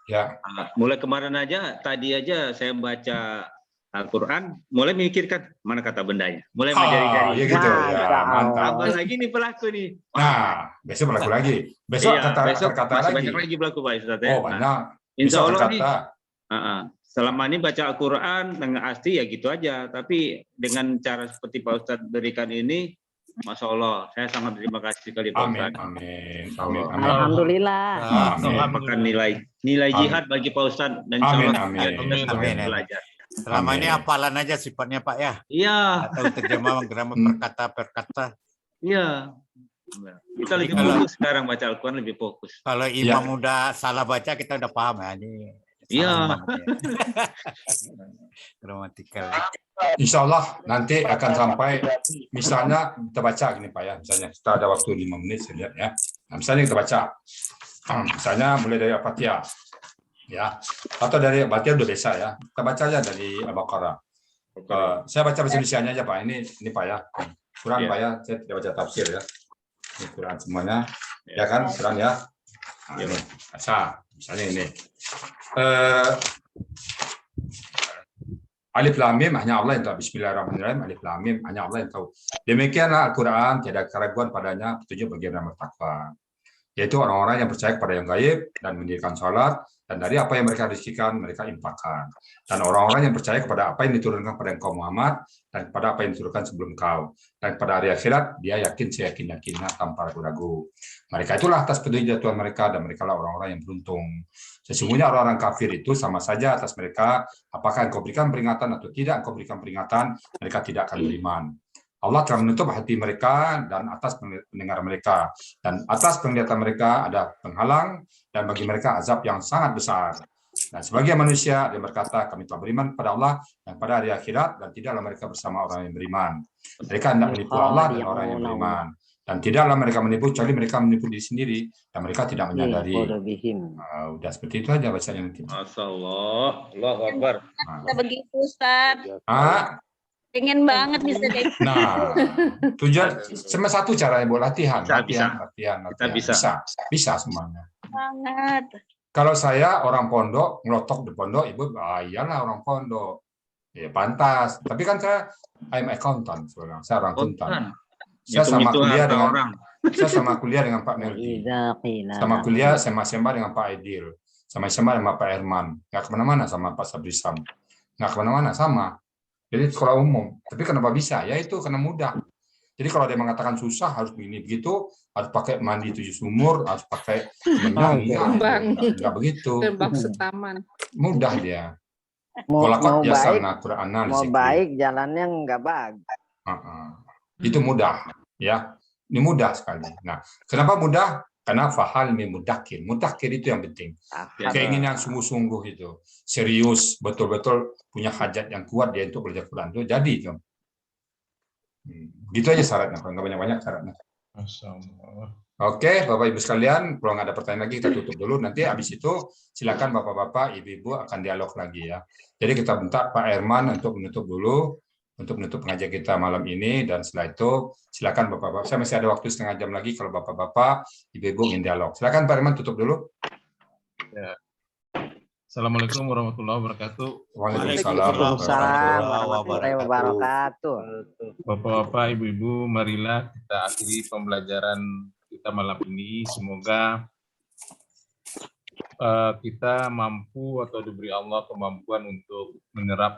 mulai kemarin aja, tadi aja saya baca Al-Quran, mulai memikirkan mana kata bendanya, mulai mencari-cari. Ya gitu, ya mantap. Tambah lagi nih pelaku nih. Nah, besok pelaku lagi. Besok besok kata masih lagi. banyak lagi pelaku Pak Ustadz ya. Oh banyak. Insya Allah nih. Selama ini baca Al-Quran dengan asli ya gitu aja. Tapi dengan cara seperti Pak Ustadz berikan ini, Masya Allah, saya sangat terima kasih sekali Pak Ustadz. Amin. Alhamdulillah. Merupakan nilai jihad bagi Pak Ustadz dan insya Allah belajar. Selama ini hafalan aja sifatnya Pak ya. Iya. Atau terjemah grammar perkata. Iya. Kita lebih fokus sekarang baca Al-Quran lebih fokus. Kalau imam udah salah baca kita udah paham ya. Iya. Gramatikal. Insya Allah nanti akan sampai, misalnya kita baca gini Pak ya, misalnya kita ada waktu 5 menit saya lihat ya. Nah, misalnya kita baca, misalnya mulai dari Al-Fatihah, ya, atau dari Al-Fatihah udah biasa ya. Kita baca aja dari Al-Baqarah. Saya baca bahasa Indonesianya aja Pak. Ini Pak ya, Quran Pak ya. Saya tidak baca tafsir ya. Ini Quran semuanya, ya kan, Quran ya. Nah, ini baca, misalnya ini. Alif Lam Mim hanya Allah yang tahu. Bismillahirrahmanirrahim. Alif Lam Mim hanya Allah yang tahu. Demikianlah Al-Quran, tidak ada keraguan padanya, petunjuk bagi yang bertakwa. Yaitu orang-orang yang percaya kepada yang gaib dan mendirikan sholat, dan dari apa yang mereka rezekikan mereka infakkan. Dan orang-orang yang percaya kepada apa yang diturunkan pada engkau Muhammad, dan kepada apa yang diturunkan sebelum kau. Dan pada hari akhirat dia yakin seyakin-yakinnya tanpa ragu-ragu. Mereka itulah atas petunjuk Tuhan mereka, dan mereka lah orang-orang yang beruntung. Sesungguhnya orang-orang kafir itu sama saja atas mereka, apakah engkau berikan peringatan atau tidak engkau berikan peringatan, mereka tidak akan beriman. Allah telah menutup hati mereka dan atas pendengar mereka, dan atas penglihatan mereka ada penghalang, dan bagi mereka azab yang sangat besar. Dan sebagai manusia dia berkata, kami telah beriman kepada Allah dan pada hari akhirat, dan tidaklah mereka bersama orang yang beriman. Mereka hendak menipu Allah dan orang yang beriman, dan tidaklah mereka menipu kecuali mereka menipu diri sendiri, dan mereka tidak menyadari. Udah seperti itu aja bacanya nanti. Masya Allah, Allahu Akbar. Kita begitu Ustaz. Pengen banget bisa kayak gitu. Nah, tujuan cuma satu caranya buat latihan. Bisa semuanya. Banget. Kalau saya orang pondok, ngelotok di pondok, ibu, iyalah orang pondok. Ya pantas. Tapi kan saya, I'm accountant sebenarnya. Saya orang akuntan. Saya sama kuliah dengan Pak Meldi. Sama kuliah sama dengan Pak Aidil. Sama dengan Pak Herman. Nggak kemana-mana sama Pak Sabrisam. Nggak kemana-mana sama. Jadi sekolah umum. Tapi kenapa bisa? Ya itu karena mudah. Jadi kalau dia mengatakan susah harus begini begitu, harus pakai mandi 7 sumur, harus pakai enggak begitu. Mudah dia. Mau baik jalannya enggak bagus. Itu mudah, ya. Ini mudah sekali. Nah, kenapa mudah? Karena fahal mudakir. Mudakir itu yang penting. Keinginan sungguh-sungguh itu. Serius, betul-betul punya hajat yang kuat dia untuk belajar Quran itu jadi itu. Gitu aja syaratnya, kalau nggak banyak-banyak syaratnya. Oke, Bapak Ibu sekalian, kalau nggak ada pertanyaan lagi kita tutup dulu. Nanti habis itu silakan Bapak-bapak, Ibu-ibu akan dialog lagi ya. Jadi kita minta Pak Herman untuk menutup dulu, untuk menutup pengajian kita malam ini, dan setelah itu silakan Bapak-bapak. Saya masih ada waktu setengah jam lagi kalau Bapak-bapak, Ibu-ibu ingin dialog. Silakan Pak Herman tutup dulu. Ya. Assalamualaikum warahmatullahi wabarakatuh. Waalaikumsalam warahmatullahi wabarakatuh. Bapak-bapak, Ibu-ibu, marilah kita akhiri pembelajaran kita malam ini. Semoga kita mampu atau diberi Allah kemampuan untuk menyerap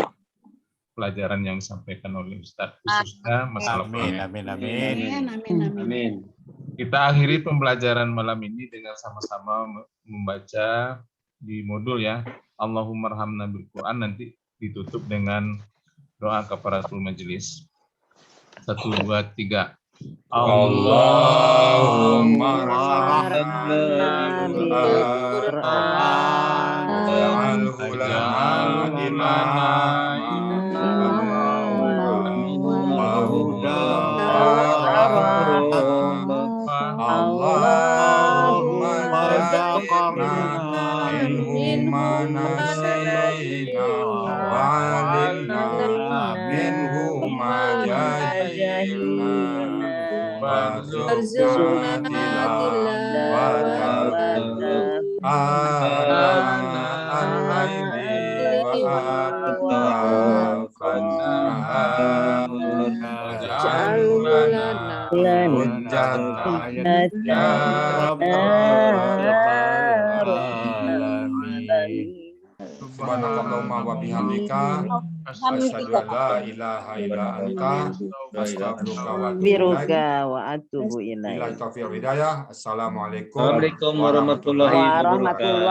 pelajaran yang disampaikan oleh Ustadz, khususnya masalah Amin. Kita akhiri pembelajaran malam ini dengan sama-sama membaca di modul ya, Allahumma arhamna bil Quran. Nanti ditutup dengan doa kafaratul majelis. 1, 2, 3. Allahumma rahmana bil Qur'an waj'alhu lana imaman wa hudan Allahumma taqabbal minhu ma nasina wa 'allimna minhu ma jahilna warzuqna tilawatahu ana al-laili wa atrafan nahar waj'alna hujjatan ya rabbal alamin. Subhanakallahumma wa bihamdika asyhadu an la ilaha illa anta astaghfiruka wa atubu ilaik. Assalamualaikum warahmatullahi wabarakatuh.